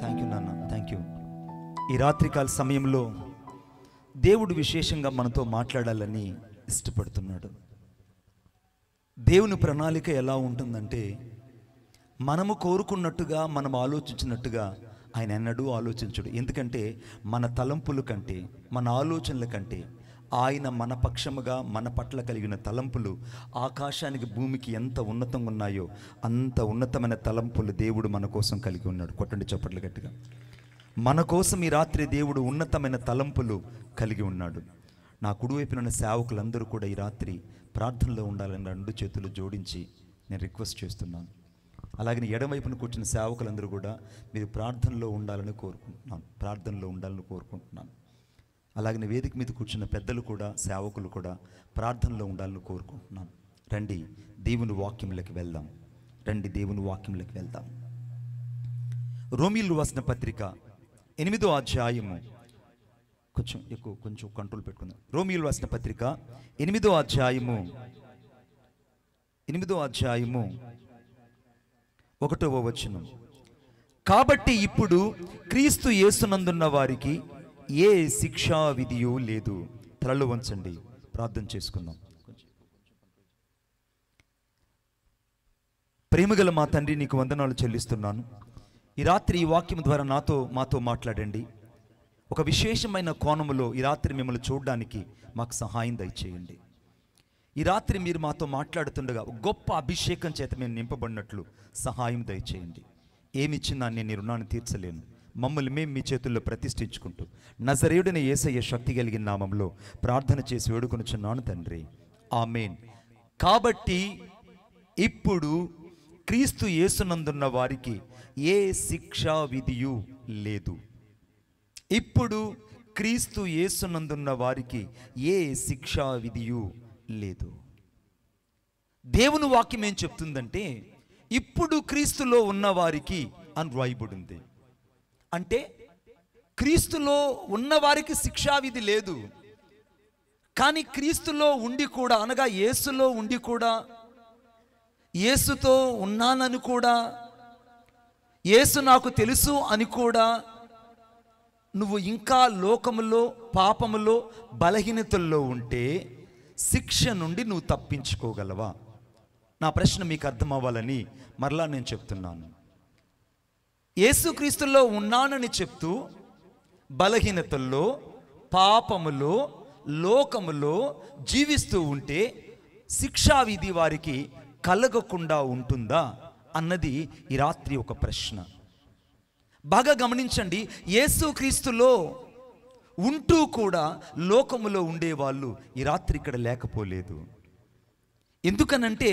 Thank you నాన్న, thank you. ఈ రాత్రికాల సమయంలో దేవుడు విశేషంగా మనతో మాట్లాడాలని ఇష్టపడుతున్నాడు. దేవుని ప్రణాళిక ఎలా ఉంటుందంటే, మనము కోరుకున్నట్టుగా, మనం ఆలోచించినట్టుగా ఆయన ఎన్నడూ ఆలోచించడు. ఎందుకంటే మన తలంపుల కంటే, మన ఆలోచనల కంటే ఆయన మన పక్షముగా మన పట్ల కలిగిన తలంపులు ఆకాశానికి భూమికి ఎంత ఉన్నతంగా ఉన్నాయో అంత ఉన్నతమైన తలంపులు దేవుడు మన కోసం కలిగి ఉన్నాడు. కొట్టండి చప్పట్లు గట్టిగా. మన కోసం ఈ రాత్రి దేవుడు ఉన్నతమైన తలంపులు కలిగి ఉన్నాడు. నా కుడివైపున ఉన్న సేవకులందరూ కూడా ఈ రాత్రి ప్రార్థనలో ఉండాలని 2 చేతులు జోడించి నేను రిక్వెస్ట్ చేస్తున్నాను. అలాగే ఎడమవైపున కూర్చున్న సేవకులందరూ కూడా మీరు ప్రార్థనలో ఉండాలని కోరుకుంటున్నాను. అలాగే వేదిక మీద కూర్చున్న పెద్దలు కూడా, సేవకులు కూడా ప్రార్థనలో ఉండాలని కోరుకుంటున్నాను. రండి దేవుని వాక్యంలోకి వెళ్దాం. రోమీయులకు రాసిన పత్రిక 8వ అధ్యాయము, కొంచెం కంట్రోల్ పెట్టుకుందాం. రోమీయులకు రాసిన పత్రిక 8వ అధ్యాయము 1వ వచనం. కాబట్టి ఇప్పుడు క్రీస్తు యేసునందున్న వారికి ఏ శిక్షా విధియు లేదు. తలలు వంచండి, ప్రార్థన చేసుకుందాం. ప్రేమగల మా తండ్రి, నీకు వందనాలు చెల్లిస్తున్నాను. ఈ రాత్రి ఈ వాక్యం ద్వారా మాతో మాట్లాడండి. ఒక విశేషమైన కోణములో ఈ రాత్రి మిమ్మల్ని చూడడానికి మాకు సహాయం దయచేయండి. ఈ రాత్రి మీరు మాతో మాట్లాడుతుండగా గొప్ప అభిషేకం చేత మేము నింపబడినట్లు సహాయం దయచేయండి. ఏమిచ్చినా నేను నీ రుణాన్ని తీర్చలేను. మమ్మల్ని మేము మీ చేతుల్లో ప్రతిష్ఠించుకుంటూ నజరేయుడైన యేసయ్య శక్తి కలిగిన నామంలో ప్రార్థన చేసి వేడుకొనుచున్నాను తండ్రి, ఆమేన్. కాబట్టి ఇప్పుడు క్రీస్తు యేసునందున్న వారికి ఏ శిక్షా విధియు లేదు. ఇప్పుడు క్రీస్తు యేసునందున్న వారికి ఏ శిక్షా విధియు లేదు. దేవుని వాక్యం ఏం చెప్తుందంటే, ఇప్పుడు క్రీస్తులో ఉన్న వారికి అని రాయబడింది. అంటే క్రీస్తులో ఉన్నవారికి శిక్షావిధి లేదు. కానీ క్రీస్తులో ఉండి కూడా, అనగా యేసులో ఉండి కూడా, యేసుతో ఉన్నానని కూడా, యేసు నాకు తెలుసు అని కూడా నువ్వు ఇంకా లోకములో, పాపములో, బలహీనతల్లో ఉంటే శిక్ష నుండి నువ్వు తప్పించుకోగలవా? నా ప్రశ్న మీకు అర్థం అవ్వాలని మరలా నేను చెప్తున్నాను. యేసుక్రీస్తులో ఉన్నానని చెప్తూ బలహీనతల్లో, పాపములో, లోకములో జీవిస్తూ ఉంటే శిక్షావిధి వారికి కలగకుండా ఉంటుందా అన్నది ఈ రాత్రి ఒక ప్రశ్న. బాగా గమనించండి. యేసుక్రీస్తులో ఉంటూ కూడా లోకములో ఉండేవాళ్ళు ఈ రాత్రి ఇక్కడ లేకపోలేదు. ఎందుకనంటే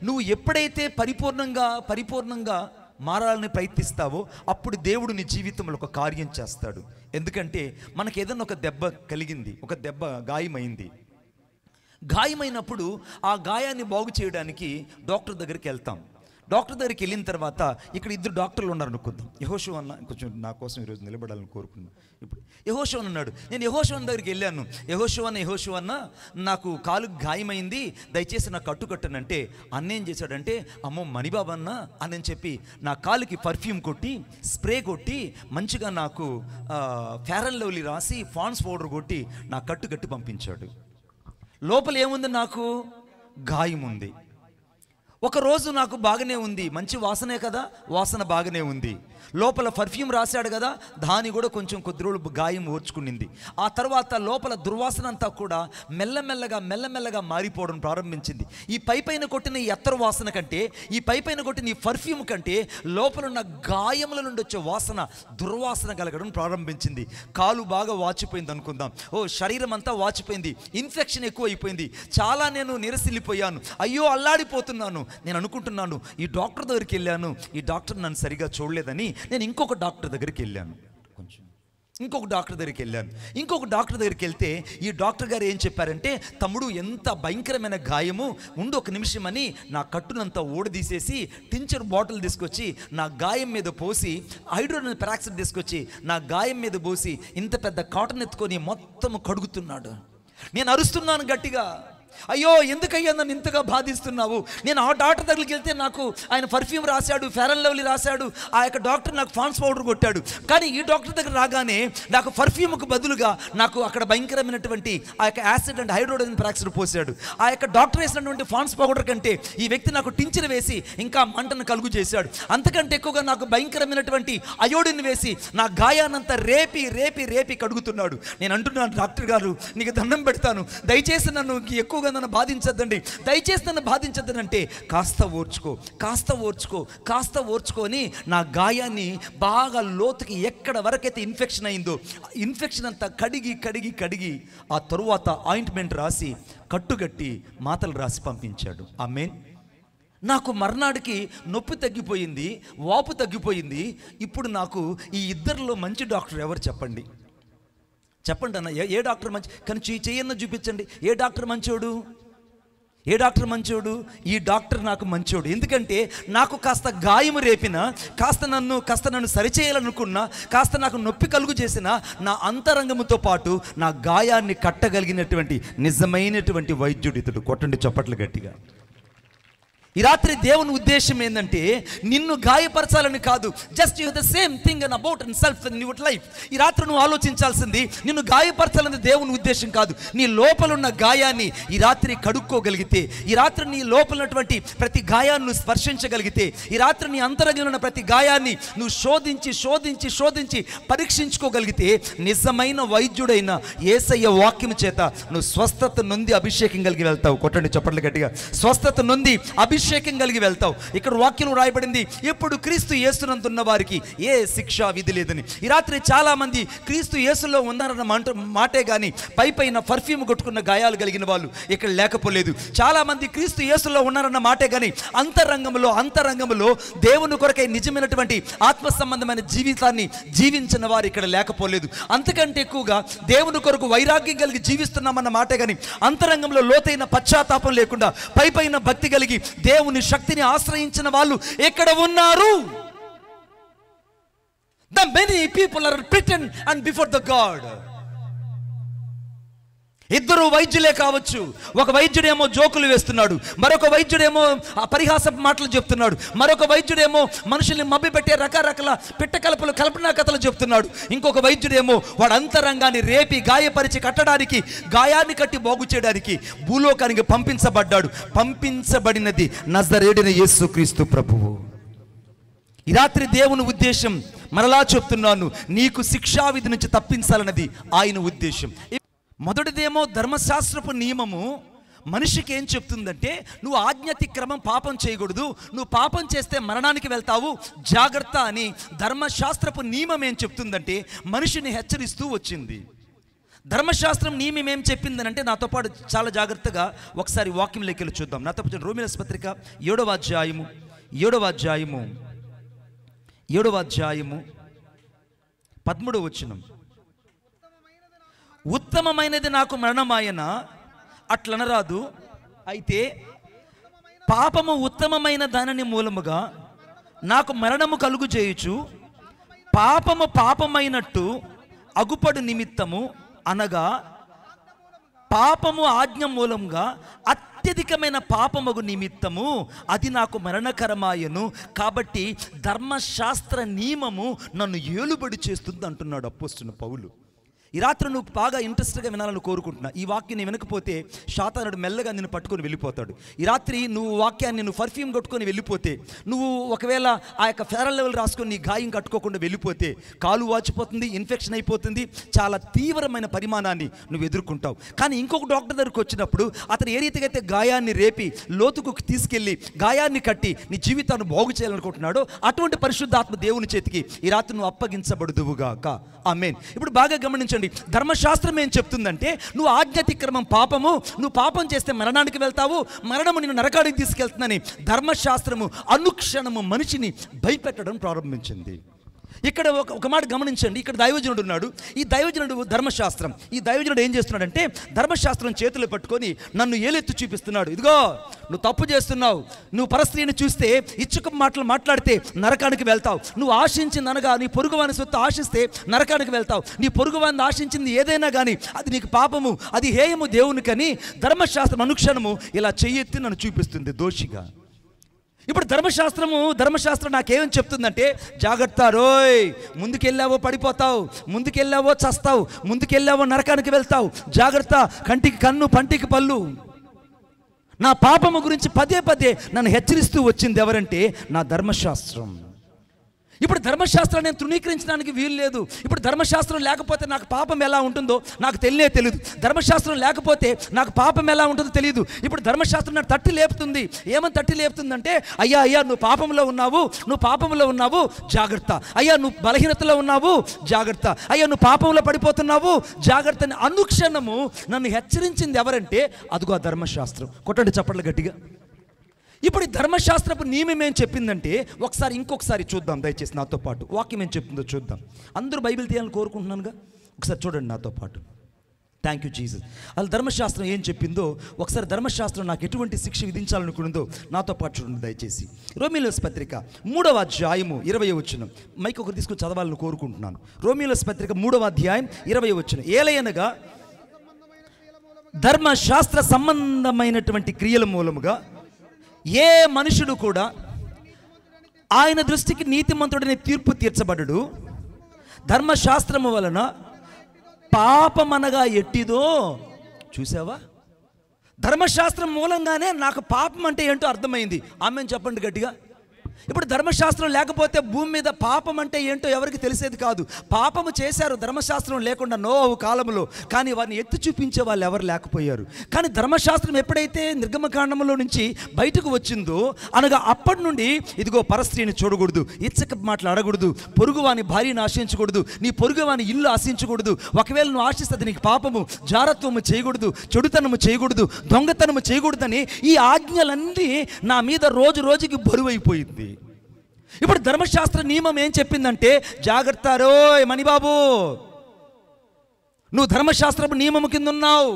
నువ్వు ఎప్పుడైతే పరిపూర్ణంగా మారాలని ప్రయత్నిస్తావో అప్పుడు దేవుడు నీ జీవితంలో ఒక కార్యం చేస్తాడు. ఎందుకంటే మనకు ఏదైనా ఒక దెబ్బ కలిగింది, ఒక దెబ్బ గాయమైనప్పుడు ఆ గాయాన్ని బాగు చేయడానికి డాక్టర్ దగ్గరికి వెళ్తాం. డాక్టర్ దగ్గరికి వెళ్ళిన తర్వాత ఇక్కడ 2 డాక్టర్లు ఉన్నారు అనుకుందాం. యెహోషువ అన్న కొంచెం నా కోసం ఈరోజు నిలబడాలని కోరుకున్నాను. ఇప్పుడు యెహోషువ అన్నాడు, నేను యెహోషువ దగ్గరికి వెళ్ళాను. యెహోషువ అన్న నాకు కాలు గాయమైంది, దయచేసి నా కట్టుకట్టనంటే అన్న ఏం చేశాడంటే, అమ్మో మణిబాబు అన్న అని చెప్పి నా కాలుకి పర్ఫ్యూమ్ కొట్టి, స్ప్రే కొట్టి, మంచిగా నాకు ఫెయిర్ అండ్ లవ్లీ రాసి, ఫాన్స్ పౌడర్ కొట్టి నా కట్టు పంపించాడు. లోపల ఏముంది? నాకు గాయం ఉంది. ఒకరోజు నాకు బాగానే ఉంది, మంచి వాసనే కదా, వాసన బాగానే ఉంది. లోపల పర్ఫ్యూమ్ రాశాడు కదా, దాని కూడా కొద్ది రోజులు గాయం ఓర్చుకునింది. ఆ తర్వాత లోపల దుర్వాసన అంతా కూడా మెల్లమెల్లగా మారిపోవడం ప్రారంభించింది. ఈ పైపైన కొట్టిన ఈ అత్తరు వాసన కంటే, ఈ పైపైన కొట్టిన ఈ పర్ఫ్యూమ్ కంటే లోపల ఉన్న గాయముల నుండి వచ్చే వాసన దుర్వాసన కలగడం ప్రారంభించింది. కాలు బాగా వాచిపోయింది అనుకుందాం. శరీరం అంతా వాచిపోయింది, ఇన్ఫెక్షన్ ఎక్కువ అయిపోయింది. చాలా నేను నిరసిల్లిపోయాను, అయ్యో అల్లాడిపోతున్నాను. నేను అనుకుంటున్నాను, ఈ డాక్టర్ దగ్గరికి వెళ్ళాను, ఈ డాక్టర్ నన్ను సరిగా చూడలేదని నేను ఇంకొక డాక్టర్ దగ్గరికి వెళ్ళాను. ఇంకొక డాక్టర్ దగ్గరికి వెళ్తే ఈ డాక్టర్ గారు ఏం చెప్పారంటే, తమ్ముడు ఎంత భయంకరమైన గాయము, ఉండు ఒక నిమిషం అని నా కట్టునంతా ఊడదీసేసి టించర్ బాటిల్ తీసుకొచ్చి నా గాయం మీద పోసి, హైడ్రోజన్ పెరాక్సైడ్ తీసుకొచ్చి నా గాయం మీద పోసి ఇంత పెద్ద కాటన్ ఎత్తుకొని మొత్తం కడుగుతున్నాడు. నేను అరుస్తున్నాను గట్టిగా, అయ్యో ఎందుకయ్యా నన్ను ఇంతగా బాధిస్తున్నావు, నేను ఆ డాక్టర్ దగ్గరికి వెళ్తే నాకు ఆయన పర్ఫ్యూమ్ రాశాడు, ఫెయిర్ అండ్ లవ్లీ రాశాడు, ఆ యొక్క డాక్టర్ నాకు ఫాన్స్ పౌడర్ కొట్టాడు, కానీ ఈ డాక్టర్ దగ్గర రాగానే నాకు పర్ఫ్యూమ్కు బదులుగా నాకు అక్కడ భయంకరమైనటువంటి ఆ యొక్క యాసిడ్ అండ్ హైడ్రోజన్ పెరాక్సైడ్ పోసాడు. ఆ యొక్క డాక్టర్ వేసినటువంటి ఫాన్స్ పౌడర్ కంటే ఈ వ్యక్తి నాకు టించర్ వేసి ఇంకా మంటను కలుగు చేశాడు. అంతకంటే ఎక్కువగా నాకు భయంకరమైనటువంటి అయోడిన్ వేసి నా గాయానంతా రేపి రేపి రేపి కడుగుతున్నాడు. నేను అంటున్నాను, డాక్టర్ గారు నీకు దండం పెడతాను, దయచేసి నన్ను ఎక్కువగా నన్ను బాధించద్దండి, దయచేసి నన్ను బాధించద్దని అంటే కాస్త ఓర్చుకో, కాస్త ఓర్చుకో, కాస్త ఓర్చుకొని నా గాయాన్ని బాగా లోతుకి ఎక్కడ వరకైతే ఇన్ఫెక్షన్ అయిందో ఇన్ఫెక్షన్ అంతా కడిగి కడిగి కడిగి ఆ తరువాత ఆయింట్మెంట్ రాసి కట్టుగట్టి మాతలు రాసి పంపించాడు. ఆమేన్. నాకు మర్నాడికి నొప్పి తగ్గిపోయింది, వాపు తగ్గిపోయింది. ఇప్పుడు నాకు ఈ ఇద్దరిలో మంచి డాక్టర్ ఎవరు చెప్పండి, చెప్పండి అన్న, ఏ డాక్టర్ మంచి, కానీ చెయ్యన్న చూపించండి, ఏ డాక్టర్ మంచోడు, ఏ డాక్టర్ మంచోడు? ఈ డాక్టర్ నాకు మంచోడు. ఎందుకంటే నాకు కాస్త గాయం రేపినా, కాస్త నన్ను సరిచేయాలనుకున్నా, కాస్త నాకు నొప్పి కలుగు చేసిన నా అంతరంగముతో పాటు నా గాయాన్ని కట్టగలిగినటువంటి నిజమైనటువంటి వైద్యుడు ఇతడు. కొట్టండి చప్పట్లు గట్టిగా. ఈ రాత్రి దేవుని ఉద్దేశం ఏంటంటే నిన్ను గాయపరచాలని కాదు. Just you the same thing and about and self in your life. ఈ రాత్రి నువ్వు ఆలోచించాల్సింది నిన్ను గాయపరచాలని దేవుని ఉద్దేశం కాదు. నీ లోపల ఉన్న గాయాన్ని ఈ రాత్రి కడుక్కోగలిగితే, ఈ రాత్రి నీ లోపల ఉన్నటువంటి ప్రతి గాయాన్ని నువ్వు స్పర్శించగలిగితే, ఈ రాత్రి నీ అంతరంగంలో ఉన్న ప్రతి గాయాన్ని నువ్వు శోధించి శోధించి శోధించి పరీక్షించుకోగలిగితే నిజమైన వైద్యుడైన యేసయ్య వాక్యం చేత నువ్వు స్వస్థత నొంది అభిషేకం కలిగి వెళ్తావు. కొట్టండి చప్పట్లు గట్టిగా. స్వస్థత నొంది అభిషేకం కలిగి వెళ్తావు. ఇక్కడ వాక్యం రాయబడింది, ఎప్పుడు క్రీస్తు యేసునందున్న వారికి ఏ శిక్షా విధి లేదని. ఈ రాత్రి చాలా మంది క్రీస్తు యేసులో ఉన్నారన్న మాటే కానీ పైన పర్ఫ్యూమ్ కొట్టుకున్న గాయాలు కలిగిన వాళ్ళు ఇక్కడ లేకపోలేదు. చాలా మంది క్రీస్తు యేసులో ఉన్నారన్న మాటే కానీ అంతరంగంలో దేవుని కొరకై నిజమైనటువంటి ఆత్మ సంబంధమైన జీవితాన్ని జీవించిన వారు ఇక్కడ లేకపోలేదు. అంతకంటే ఎక్కువగా దేవుని కొరకు వైరాగ్యం కలిగి జీవిస్తున్నామన్న మాటే కానీ అంతరంగంలో లోతైన పశ్చాత్తాపం లేకుండా పైన భక్తి కలిగి దేవుని శక్తిని ఆశ్రయించిన వాళ్ళు ఎక్కడ ఉన్నారు? The many people are pretend and before the God. ఇద్దరు వైద్యులే కావచ్చు. ఒక వైద్యుడేమో జోకులు వేస్తున్నాడు, మరొక వైద్యుడేమో పరిహాస మాటలు చెప్తున్నాడు, మరొక వైద్యుడేమో మనుషుల్ని మభ్యపెట్టే రకరకాల పిట్టకలపలు కల్పనా కథలు చెప్తున్నాడు, ఇంకొక వైద్యుడేమో వాడు అంతరంగాన్ని రేపి గాయపరిచి కట్టడానికి, గాయాన్ని కట్టి బాగు చేయడానికి భూలోకానికి పంపించబడినది నజరేయుడైన యేసుక్రీస్తు ప్రభువు. ఈ రాత్రి దేవుని ఉద్దేశం మరలా చెప్తున్నాను, నీకు శిక్షావిధి నుంచి తప్పించాలన్నది ఆయన ఉద్దేశం. మొదటిదేమో ధర్మశాస్త్రపు నియమము మనిషికి ఏం చెప్తుందంటే నువ్వు ఆజ్ఞాతిక్రమం పాపం చేయకూడదు, నువ్వు పాపం చేస్తే మరణానికి వెళ్తావు, జాగ్రత్త అని ధర్మశాస్త్రపు నియమం ఏం చెప్తుందంటే మనిషిని హెచ్చరిస్తూ వచ్చింది. ధర్మశాస్త్రం నియమం ఏం చెప్పిందనంటే నాతో పాటు చాలా జాగ్రత్తగా ఒకసారి వాక్యంలోకి వెళ్ళి చూద్దాం. నాతో పాటు రోమీయుల పత్రిక 7వ అధ్యాయము 13వ వచనం. ఉత్తమమైనది నాకు మరణమాయన అట్లనరాదు, అయితే పాపము ఉత్తమమైన దానిని మూలముగా నాకు మరణము కలుగు చేయుచు పాపము పాపమైనట్టు అగుపడు నిమిత్తము, అనగా పాపము ఆజ్ఞ మూలంగా అత్యధికమైన పాపమగు నిమిత్తము అది నాకు మరణకరమాయను, కాబట్టి ధర్మశాస్త్ర నియమము నన్ను ఏలుబడి చేస్తుంది అంటున్నాడు అపోస్తలుడైన పౌలు. ఈ రాత్రి నువ్వు బాగా ఇంట్రెస్ట్గా వినాలని కోరుకుంటున్నా. ఈ వాక్యం నేను వినకపోతే శాతానుడు మెల్లగా నిన్ను పట్టుకొని వెళ్ళిపోతాడు. ఈ రాత్రి నువ్వు వాక్యాన్ని నువ్వు పర్ఫ్యూమ్ కట్టుకొని వెళ్ళిపోతే, నువ్వు ఒకవేళ ఆ యొక్క ఫెయిర్ అండ్ లవ్లీ రాసుకొని నీ గాయం కట్టుకోకుండా వెళ్ళిపోతే కాలు వాచిపోతుంది, ఇన్ఫెక్షన్ అయిపోతుంది, చాలా తీవ్రమైన పరిమాణాన్ని నువ్వు ఎదుర్కొంటావు. కానీ ఇంకొక డాక్టర్ దగ్గరికి వచ్చినప్పుడు అతను ఏ రీతిగా అయితే గాయాన్ని రేపి లోతుకు తీసుకెళ్ళి గాయాన్ని కట్టి నీ జీవితాన్ని బాగు చేయాలనుకుంటున్నాడో అటువంటి పరిశుద్ధాత్మ దేవుని చేతికి ఈ రాత్రి నువ్వు అప్పగించబడుదువుగాక. ఆమేన్. ఇప్పుడు బాగా గమనించండి, ధర్మశాస్త్రం ఏం చెప్తుందంటే నువ్వు ఆజ్ఞాతిక్రమం పాపము, నువ్వు పాపం చేస్తే మరణానికి వెళ్తావు, మరణము నిన్ను నరకానికి తీసుకెళ్తుందని ధర్మశాస్త్రము అనుక్షణము మనిషిని భయపెట్టడం ప్రారంభించింది. ఇక్కడ ఒక మాట గమనించండి. ఇక్కడ దైవజనుడు ఉన్నాడు. ఈ దైవజనుడు ధర్మశాస్త్రం, ఈ దైవజనుడు ఏం చేస్తున్నాడంటే ధర్మశాస్త్రం చేతులు పట్టుకొని నన్ను ఏలెత్తి చూపిస్తున్నాడు. ఇదిగో నువ్వు తప్పు చేస్తున్నావు, నువ్వు పరస్త్రీని చూస్తే ఇచ్చుక మాటలు మాట్లాడితే నరకానికి వెళ్తావు, నువ్వు ఆశించింది అనగా నీ పొరుగువాని సొత్తు ఆశిస్తే నరకానికి వెళ్తావు, నీ పొరుగువాని ఆశించింది ఏదైనా కానీ అది నీకు పాపము, అది హేయము దేవునికని ధర్మశాస్త్రం అనుక్షణము ఇలా చెయ్యెత్తి నన్ను చూపిస్తుంది దోషిగా. ఇప్పుడు ధర్మశాస్త్రం నాకేమని చెప్తుందంటే, జాగ్రత్త రోయ్, ముందుకెళ్ళావో పడిపోతావు, ముందుకెళ్ళావో చస్తావు, ముందుకెళ్ళావో నరకానికి వెళ్తావు, జాగ్రత్త, కంటికి కన్ను పంటికి పళ్ళు. నా పాపము గురించి పదే పదే నన్ను హెచ్చరిస్తూ వచ్చింది ఎవరంటే నా ధర్మశాస్త్రం. ఇప్పుడు ధర్మశాస్త్రాన్ని నేను తృణీకరించడానికి వీలు లేదు. ఇప్పుడు ధర్మశాస్త్రం లేకపోతే నాకు పాపం ఎలా ఉంటుందో నాకు తెలియదు. ధర్మశాస్త్రం లేకపోతే నాకు పాపం ఎలా ఉంటుందో తెలియదు. ఇప్పుడు ధర్మశాస్త్రం నాకు తట్టి లేపుతుంది. ఏమని తట్టి లేపుతుందంటే, అయ్యా నువ్వు పాపంలో ఉన్నావు జాగ్రత్త, అయ్యా నువ్వు బలహీనతలో ఉన్నావు జాగ్రత్త, అయ్యా నువ్వు పాపంలో పడిపోతున్నావు జాగ్రత్త అని అనుక్షణము నన్ను హెచ్చరించింది ఎవరంటే అదిగో ఆ ధర్మశాస్త్రం. కొట్టండి చప్పట్లు గట్టిగా. ఇప్పుడు ఈ ధర్మశాస్త్రపు నియమం ఏం చెప్పిందంటే ఇంకొకసారి చూద్దాం దయచేసి నాతో పాటు. వాక్యం ఏం చెప్తుందో చూద్దాం. అందరూ బైబిల్ తీయాలని కోరుకుంటున్నానుగా, ఒకసారి చూడండి నాతో పాటు. Thank you Jesus. అసలు ధర్మశాస్త్రం ఏం చెప్పిందో ఒకసారి, ధర్మశాస్త్రం నాకు ఎటువంటి శిక్ష విధించాలనుకుందో నాతో పాటు చూడండి దయచేసి. రోమీయుల పత్రిక 3వ అధ్యాయము 20వ వచనం. మైక్ ఒకరు తీసుకొని చదవాలని కోరుకుంటున్నాను. రోమీయుల పత్రిక 3వ అధ్యాయం 20వ వచనం. ఏలయనగా ధర్మశాస్త్ర సంబంధమైనటువంటి క్రియల మూలముగా ఏ మనుషుడు కూడా ఆయన దృష్టికి నీతిమంతుడనే తీర్పు తీర్చబడడు. ధర్మశాస్త్రము వలన పాపమనగా ఎట్టిదో చూసావా? ధర్మశాస్త్రం మూలంగానే నాకు పాపం అంటే ఏంటో అర్థమైంది. ఆమెను చెప్పండి గట్టిగా. ఇప్పుడు ధర్మశాస్త్రం లేకపోతే భూమి మీద పాపం అంటే ఏంటో ఎవరికి తెలిసేది కాదు. పాపము చేశారు ధర్మశాస్త్రం లేకుండా నోవహు కాలంలో, కానీ వారిని ఎత్తి చూపించే వాళ్ళు ఎవరు లేకపోయారు. కానీ ధర్మశాస్త్రం ఎప్పుడైతే నిర్గమకాండంలో నుంచి బయటకు వచ్చిందో అనగా అప్పటి నుండి ఇదిగో పరస్త్రీని చూడకూడదు, ఇచ్చక మాటలు అడగకూడదు, పొరుగువాని భార్యను ఆశించకూడదు, నీ పొరుగువాని ఇల్లు ఆశించకూడదు, ఒకవేళ నువ్వు ఆశిస్తే నీకు పాపము, జారత్వము చేయకూడదు, చెడుతనము చేయకూడదు, దొంగతనము చేయకూడదని ఈ ఆజ్ఞలన్నీ నా మీద రోజు రోజుకి బరువైపోయింది. ఇప్పుడు ధర్మశాస్త్ర నియమం ఏం చెప్పిందంటే, జాగ్రత్త రోయ్ మణిబాబు, నువ్వు ధర్మశాస్త్రపు నియమము కింద ఉన్నావు.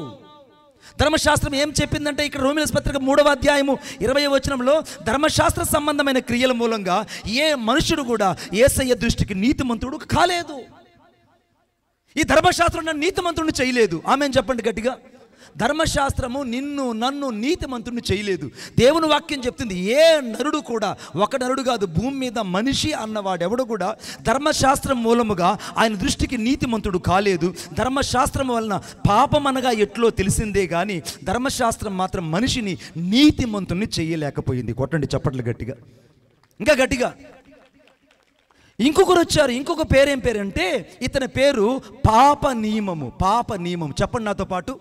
ధర్మశాస్త్రం ఏం చెప్పిందంటే ఇక్కడ రోమీయుల పత్రిక 3వ అధ్యాయము 20వ వచనంలో, ధర్మశాస్త్ర సంబంధమైన క్రియల మూలంగా ఏ మనుషుడు కూడా యేసయ్య దృష్టికి నీతిమంతుడు కాలేదు. ఈ ధర్మశాస్త్రం నన్ను నీతిమంతుడిని చేయలేదు. ఆమెను చెప్పండి గట్టిగా. ధర్మశాస్త్రము నన్ను నీతిమంతుడిని చేయలేదు. దేవుని వాక్యం చెప్తుంది, ఏ నరుడు కూడా, ఒక నరుడు కాదు, భూమి మీద మనిషి అన్నవాడెవడు కూడా ధర్మశాస్త్రం మూలముగా ఆయన దృష్టికి నీతిమంతుడు కాలేదు. ధర్మశాస్త్రం వలన పాపం అనగా ఎట్లో తెలిసిందే కానీ ధర్మశాస్త్రం మాత్రం మనిషిని నీతిమంతుడిని చేయలేకపోయింది. కొట్టండి చప్పట్లు గట్టిగా, ఇంకా గట్టిగా. ఇంకొకరు వచ్చారు. ఇంకొక పేరేం పేరంటే, ఇతని పేరు పాప నియమము. చెప్పండి నాతో పాటు,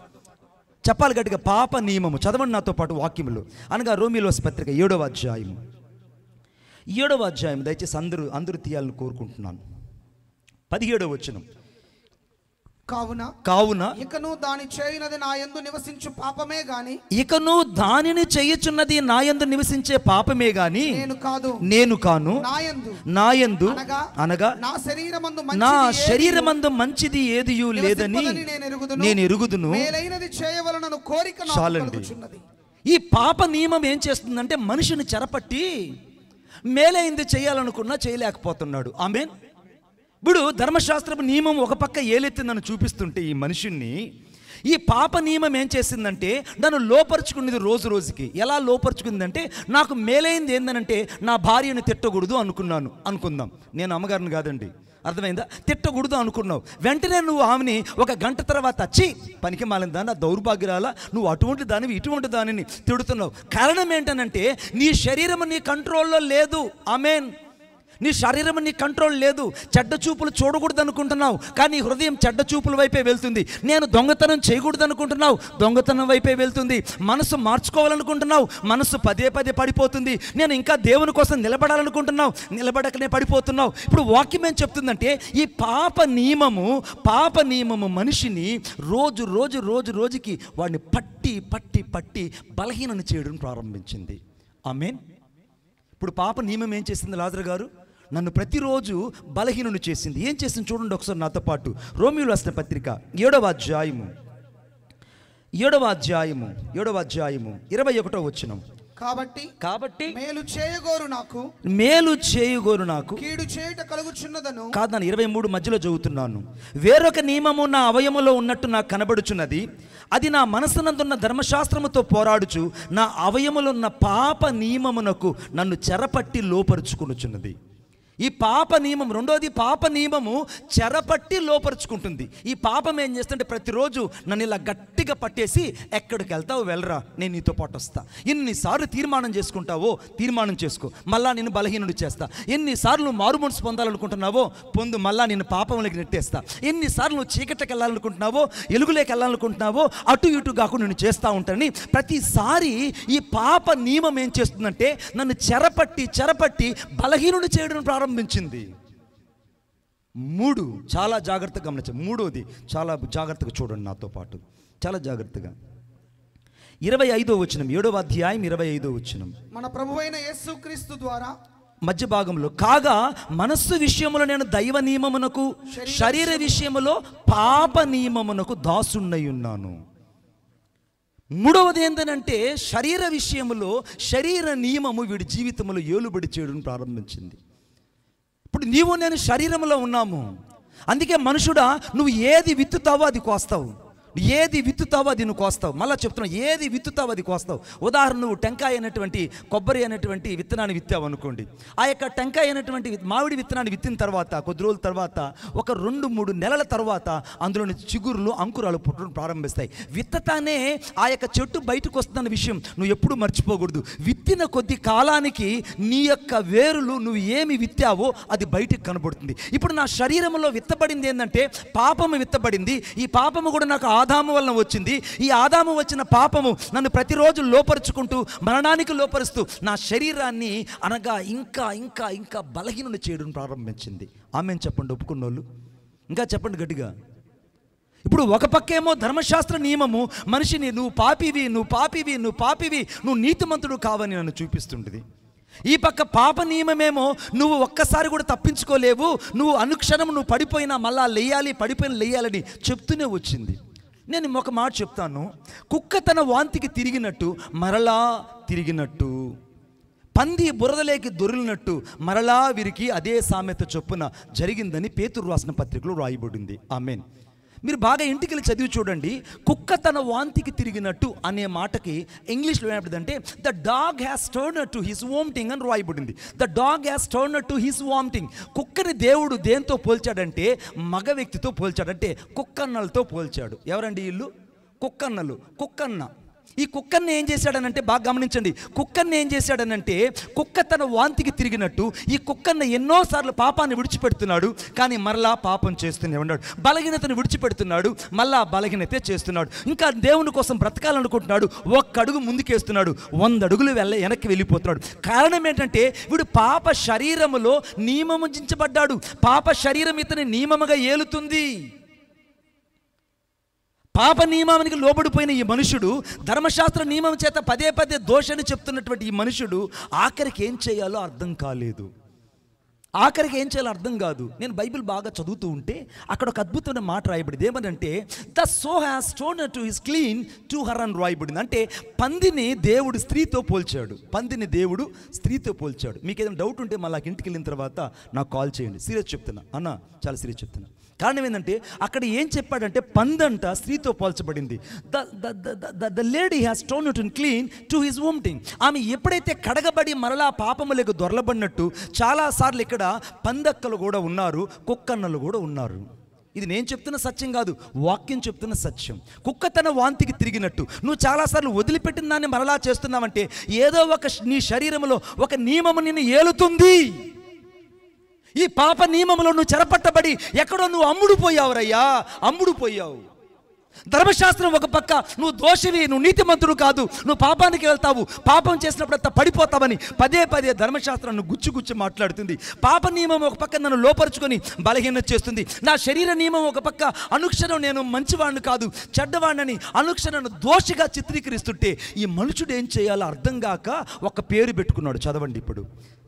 చెప్పాలి గట్టిగా, పాప నియమము. చదవండి నాతో పాటు వాక్యములు. అనగా రోమీయుల పత్రిక 7వ అధ్యాయం దయచేసి అందరూ తీయాలని కోరుకుంటున్నాను. 17వ వచనం. కావున ఇకను దాని చేయునది నా యందు నివసించు పాపమే గాని, ఇకను దానిని చేయుచున్నది నా యందు నివసించే పాపమే గాని నేను కాను. నా యందు అనగా నా శరీరమందు మంచిది ఏదియూ లేదని నేను ఎరుగుదును. చాలండి. ఈ పాప నియమం ఏం చేస్తుందంటే మనిషిని చెరపట్టి మేలైంది చేయాలనుకున్నా చేయలేకపోతున్నాడు. ఆమేన్. ఇప్పుడు ధర్మశాస్త్రపు నియమం ఒక పక్క ఏలెత్తిందని చూపిస్తుంటే ఈ మనుషుణ్ణి ఈ పాప నియమం ఏం చేసిందంటే నన్ను లోపరుచుకునేది రోజు రోజుకి. ఎలా లోపరుచుకుందంటే, నాకు మేలైంది ఏందనంటే నా భార్యను తిట్టకూడదు అనుకుందాం. నేను అమ్మగారిని కాదండి, అర్థమైందా? తిట్టకూడదు అనుకున్నావు. వెంటనే నువ్వు ఆమెని ఒక గంట తర్వాత వచ్చి పనికి మాలిన దాన్ని, దౌర్భాగ్యాల నువ్వు అటువంటి దానివి ఇటువంటి దానిని తిడుతున్నావు. కారణం ఏంటనంటే నీ శరీరం నీ కంట్రోల్లో లేదు. ఆమేన్. నీ శరీరం నీ కంట్రోల్ లేదు. చెడ్డ చూపులు చూడకూడదు అనుకుంటున్నావు, కానీ హృదయం చెడ్డ చూపుల వైపే వెళ్తుంది. నేను దొంగతనం చేయకూడదు అనుకుంటున్నావు, దొంగతనం వైపే వెళ్తుంది. మనసు మార్చుకోవాలనుకుంటున్నావు, మనసు పదే పడిపోతుంది. నేను ఇంకా దేవుని కోసం నిలబడాలనుకుంటున్నావు, నిలబడకనే పడిపోతున్నావు. ఇప్పుడు వాక్యం ఏం చెప్తుందంటే, ఈ పాప నియమము మనిషిని రోజుకి వాడిని పట్టి బలహీనను చేయడం ప్రారంభించింది. ఆమేన్. ఇప్పుడు పాప నియమం ఏం చేసింది లాజరు గారు? నన్ను ప్రతిరోజు బలహీనుని చేసింది. ఏం చేసింది చూడండి ఒకసారి నాతో పాటు. రోమీయులు రాసిన పత్రిక 7వ అధ్యాయము 21వ వచనం. కాబట్టి మేలు చేయగోరు నాకు కీడు చేయుట కలుగుచున్నదను కాదు, నేను 23 మధ్యలో చదువుతున్నాను. వేరొక నియమము నా అవయములో ఉన్నట్టు నాకు కనబడుచున్నది, అది నా మనసునందున్న ధర్మశాస్త్రముతో పోరాడుచు నా అవయములున్న పాప నియమమునకు నన్ను చెరపట్టి లోపరుచుకొనుచున్నది. ఈ పాప నియమం, రెండోది పాప నియమము చెరపట్టి లోపరుచుకుంటుంది. ఈ పాపం ఏం చేస్తుంటే ప్రతిరోజు నన్ను ఇలా గట్టిగా పట్టేసి, ఎక్కడికి వెళ్తావు వెళ్ళరా, నేను నీతో పాటు వస్తా. ఎన్నిసార్లు తీర్మానం చేసుకుంటావో తీర్మానం చేసుకో, మళ్ళా నేను బలహీనుడు చేస్తా. ఎన్నిసార్లు నువ్వు మారు మనసు పొందాలనుకుంటున్నావో పొందు, మళ్ళా నేను పాపంలోకి నెట్టేస్తా. ఎన్నిసార్లు నువ్వు చీకటికి వెళ్ళాలనుకుంటున్నావో ఎలుగులోకి వెళ్ళాలనుకుంటున్నావో అటు ఇటు కాకుండా నేను చేస్తూ ఉంటానని ప్రతిసారి ఈ పాప నియమం ఏం చేస్తుందంటే నన్ను చెరపట్టి బలహీనుడు చేయడం ప్రారంభించింది. 3 చాలా జాగ్రత్తగా గమనించండి. 3వది చాలా జాగ్రత్తగా చూడండి నాతో పాటు, చాలా జాగ్రత్తగా. 25వ వచనం, 7వ అధ్యాయం 25వ వచనం. మన ప్రభువైన యేసుక్రీస్తు ద్వారా మధ్య భాగంలో, కాగా మనస్సు విషయములో నేను దైవ నియమమునకు, శరీర విషయములో పాప నియమమునకు దాసున్నై ఉన్నాను. 3వది ఏంటంటే శరీర విషయములో శరీర నియమము వీడి జీవితంలో ఏలుబడి చేయడం ప్రారంభించింది. ఇప్పుడు నీవు నేను శరీరంలో ఉన్నాము. అందుకే మనుషుడా, నువ్వు ఏది విత్తుతావో అది కోస్తావు, ఏది విత్తుతావో అది నువ్వు కోస్తావు. మళ్ళీ చెప్తున్నావు, ఏది విత్తుతావో అది కోస్తావు. ఉదాహరణ, నువ్వు టెంకాయ అయినటువంటి కొబ్బరి అనేటువంటి విత్తనాన్ని విత్తావు అనుకోండి. ఆ యొక్క టెంకాయ అయినటువంటి మామిడి విత్తనాన్ని విత్తిన తర్వాత కొద్ది రోజుల తర్వాత ఒక 2-3 నెలల తర్వాత అందులోని చిగురులు అంకురాలు పుట్టడం ప్రారంభిస్తాయి. విత్తతానే ఆ యొక్క చెట్టు బయటకు వస్తున్న విషయం నువ్వు ఎప్పుడు మర్చిపోకూడదు. విత్తిన కొద్ది కాలానికి నీ యొక్క వేరులు నువ్వు ఏమి విత్తావో అది బయటకు కనబడుతుంది. ఇప్పుడు నా శరీరంలో విత్తబడింది ఏంటంటే పాపము విత్తబడింది. ఈ పాపము కూడా నాకు ఆదాము వలన వచ్చింది. ఈ ఆదాము వచ్చిన పాపము నన్ను ప్రతిరోజు లోపరుచుకుంటూ మరణానికి లోపరుస్తూ నా శరీరాన్ని అనగా ఇంకా ఇంకా ఇంకా బలహీనుని చేయడం ప్రారంభించింది. ఆమెను చెప్పండి ఒప్పుకున్నోళ్ళు, ఇంకా చెప్పండి గట్టిగా. ఇప్పుడు ఒక పక్కేమో ధర్మశాస్త్ర నియమము మనిషిని నువ్వు పాపివి, నువ్వు నీతిమంతుడు కావని నన్ను చూపిస్తుంటుంది. ఈ పక్క పాప నియమమేమో నువ్వు ఒక్కసారి కూడా తప్పించుకోలేవు, నువ్వు అనుక్షణం నువ్వు పడిపోయినా మళ్ళా లేయాలని చెప్తూనే వచ్చింది. నేను ఒక మాట చెప్తాను, కుక్క తన వాంతికి తిరిగినట్టు మరలా తిరిగినట్టు, పంది బురదలేకి దొరిలినట్టు మరలా వీరికి అదే సామెత చొప్పున జరిగిందని పేతురు రాసిన పత్రికలో రాయబడింది. ఆమేన్. మీరు బాగా ఇంటికి వెళ్ళి చదివి చూడండి. కుక్క తన వాంతికి తిరిగినట్టు అనే మాటకి ఇంగ్లీష్లో ఏమంటుందంటే the dog has turned to his vomiting అని రాయబడింది. The dog has turned to his vomiting. కుక్కని దేవుడు దేంతో పోల్చాడంటే మగ వ్యక్తితో పోల్చాడంటే కుక్కన్నలతో పోల్చాడు. ఎవరండి వీళ్ళు? కుక్కన్న. ఈ కుక్కన్ని ఏం చేశాడనంటే బాగా గమనించండి, కుక్కన్ని ఏం చేశాడనంటే కుక్క తన వాంతికి తిరిగినట్టు ఈ కుక్కన్న ఎన్నోసార్లు పాపాన్ని విడిచిపెడుతున్నాడు, కానీ మరలా పాపం చేస్తూనే ఉన్నాడు. బలహీనతను విడిచిపెడుతున్నాడు, మళ్ళా బలహీనతే చేస్తున్నాడు. ఇంకా దేవుని కోసం బ్రతకాలనుకుంటున్నాడు, ఒక్క అడుగు ముందుకేస్తున్నాడు, 100 అడుగులు వెనక్కి వెళ్ళిపోతున్నాడు. కారణం ఏంటంటే వీడు పాప శరీరములో నియమించబడ్డాడు. పాప శరీరం ఇతని నియమముగా ఏలుతుంది. పాప నియమానికి లోబడిపోయిన ఈ మనుషుడు, ధర్మశాస్త్ర నియమం చేత పదే దోషాన్ని చెప్తున్నటువంటి ఈ మనుషుడు ఆఖరికి ఏం చేయాలో అర్థం కాలేదు. అర్థం కాదు. నేను బైబిల్ బాగా చదువుతూ ఉంటే అక్కడ ఒక అద్భుతమైన మాట రాయబడింది. ఏమనంటే the sow has turned to his clean to her అని రాయబడింది. అంటే పందిని దేవుడు స్త్రీతో పోల్చాడు. మీకు ఏదైనా డౌట్ ఉంటే మళ్ళీ ఇంటికి వెళ్ళిన తర్వాత నాకు కాల్ చేయండి. సీరియస్ చెప్తున్నా అన్న, చాలా సీరియస్ చెప్తున్నా. కారణం ఏంటంటే అక్కడ ఏం చెప్పాడంటే పందంట స్త్రీతో పోల్చబడింది. The lady has turned to clean to his vomiting. ఆమె ఎప్పుడైతే కడగబడి మరలా పాపములకు దొరలబడినట్టు చాలాసార్లు ఇక్కడ పందక్కలు కూడా ఉన్నారు, కుక్కన్నలు కూడా ఉన్నారు. ఇది నేను చెప్తున్న సత్యం కాదు, వాక్యం చెప్తున్న సత్యం. కుక్క తన వాంతికి తిరిగినట్టు నువ్వు చాలాసార్లు వదిలిపెట్టిన దాన్ని మరలా చేస్తున్నావంటే ఏదో ఒక నీ శరీరంలో ఒక నియమము నిన్ను ఏలుతుంది. ఈ పాప నియమంలో నువ్వు చెరపట్టబడి ఎక్కడో నువ్వు అమ్ముడుపోయావు. ధర్మశాస్త్రం ఒక పక్క నువ్వు దోషివి, నువ్వు నీతిమంతుడు కాదు, నువ్వు పాపానికి వెళ్తావు, పాపం చేసినప్పుడంతా పడిపోతావని పదే ధర్మశాస్త్రాన్ని గుచ్చి మాట్లాడుతుంది. పాప నియమం ఒక పక్క నన్ను లోపరుచుకొని బలహీనత చేస్తుంది. నా శరీర నియమం ఒక పక్క అనుక్షణం నేను మంచివాడిని కాదు చెడ్డవాడిని అనుక్షణం దోషిగా చిత్రీకరిస్తుంటే ఈ మనుషుడు ఏం చేయాలో అర్థం కాక ఒక పేరు పెట్టుకున్నాడు. చదవండి ఇప్పుడు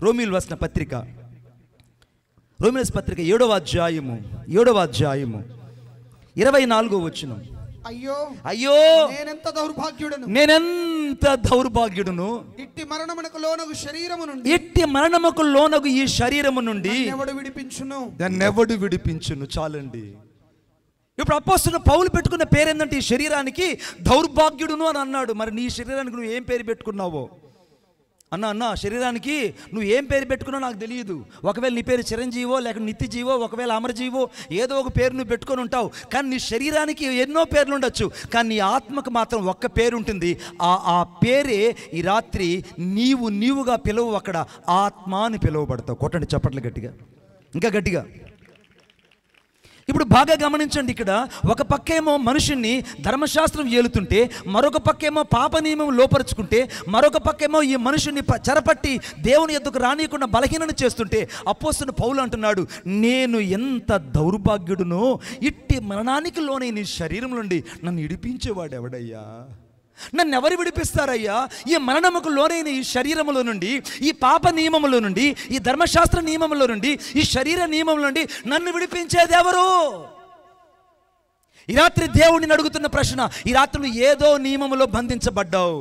రోమీయులు రాసిన పత్రిక రోమియోస్ పత్రిక 7వ అధ్యాయము 24వ వచనం. అయ్యో అయ్యో నేనెంత దౌర్భాగ్యుడును, ఇట్టి మరణమునకు లోనగు ఈ శరీరము నుండి నన్నెవడు విడిపించును. చాలండి. ఇప్పుడు అపోస్తలుడు పౌలు పెట్టుకున్న పేరు ఏంటంటే ఈ శరీరానికి దౌర్భాగ్యుడును అని అన్నాడు. మరి నీ శరీరానికి నువ్వు ఏం పేరు పెట్టుకున్నావో? అన్న శరీరానికి నువ్వు ఏం పేరు పెట్టుకున్నావు నాకు తెలియదు. ఒకవేళ నీ పేరు చిరంజీవో, లేక నిత్యజీవో, ఒకవేళ అమరజీవో, ఏదో ఒక పేరు నువ్వు పెట్టుకొని ఉంటావు. కానీ నీ శరీరానికి ఎన్నో పేర్లు ఉండొచ్చు, కానీ నీ ఆత్మకు మాత్రం ఒక్క పేరు ఉంటుంది. ఆ పేరే ఈ రాత్రి నీవుగా పిలువు. అక్కడ ఆత్మ అని పిలువబడతావు. కొట్టండి చప్పట్లు గట్టిగా, ఇంకా గట్టిగా. ఇప్పుడు బాగా గమనించండి. ఇక్కడ ఒక పక్కేమో మనుషుణ్ణి ధర్మశాస్త్రం ఏలుతుంటే, మరొక పక్కేమో పాప నియమం లోపరుచుకుంటే, మరొక పక్కేమో ఈ మనుషుని చెరపట్టి దేవుని యొద్దకు రానియకుండా బలహీనను చేస్తుంటే, అపోస్తలుడు పౌలు అంటున్నాడు, నేను ఎంత దౌర్భాగ్యుడునో, ఇట్టి మరణానికి లోనైన ఈ శరీరం నుండి నన్ను ఇడిపించేవాడు ఎవడయ్యా? నన్ను ఎవరు విడిపిస్తారయ్యా? ఈ మరణముకు లోనైన ఈ శరీరములో నుండి, ఈ పాప నియమములో నుండి, ఈ ధర్మశాస్త్ర నియమములో నుండి, ఈ శరీర నియమముల నుండి నన్ను విడిపించేది ఎవరు? ఈ రాత్రి దేవుడిని అడుగుతున్న ప్రశ్న. ఈ రాత్రి నువ్వు ఏదో నియమములో బంధించబడ్డావు.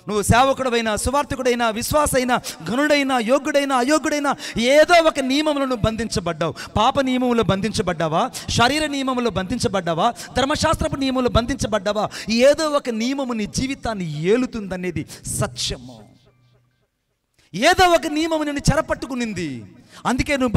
నువ్వు సేవకుడైనా, సువార్థకుడైనా, విశ్వాసైనా, ఘనుడైనా, యోగ్యుడైనా, అయోగ్యుడైనా ఏదో ఒక నియమంలో నువ్వు బంధించబడ్డావు. పాప నియమంలో బంధించబడ్డావా? శరీర నియమంలో బంధించబడ్డావా? ధర్మశాస్త్రపు నియమంలో బంధించబడ్డావా? ఏదో ఒక నియమము నీ జీవితాన్ని ఏలుతుందనేది సత్యము. ఏదో ఒక నియమము నిన్ను చెరపట్టుకునింది. అందుకే నువ్వు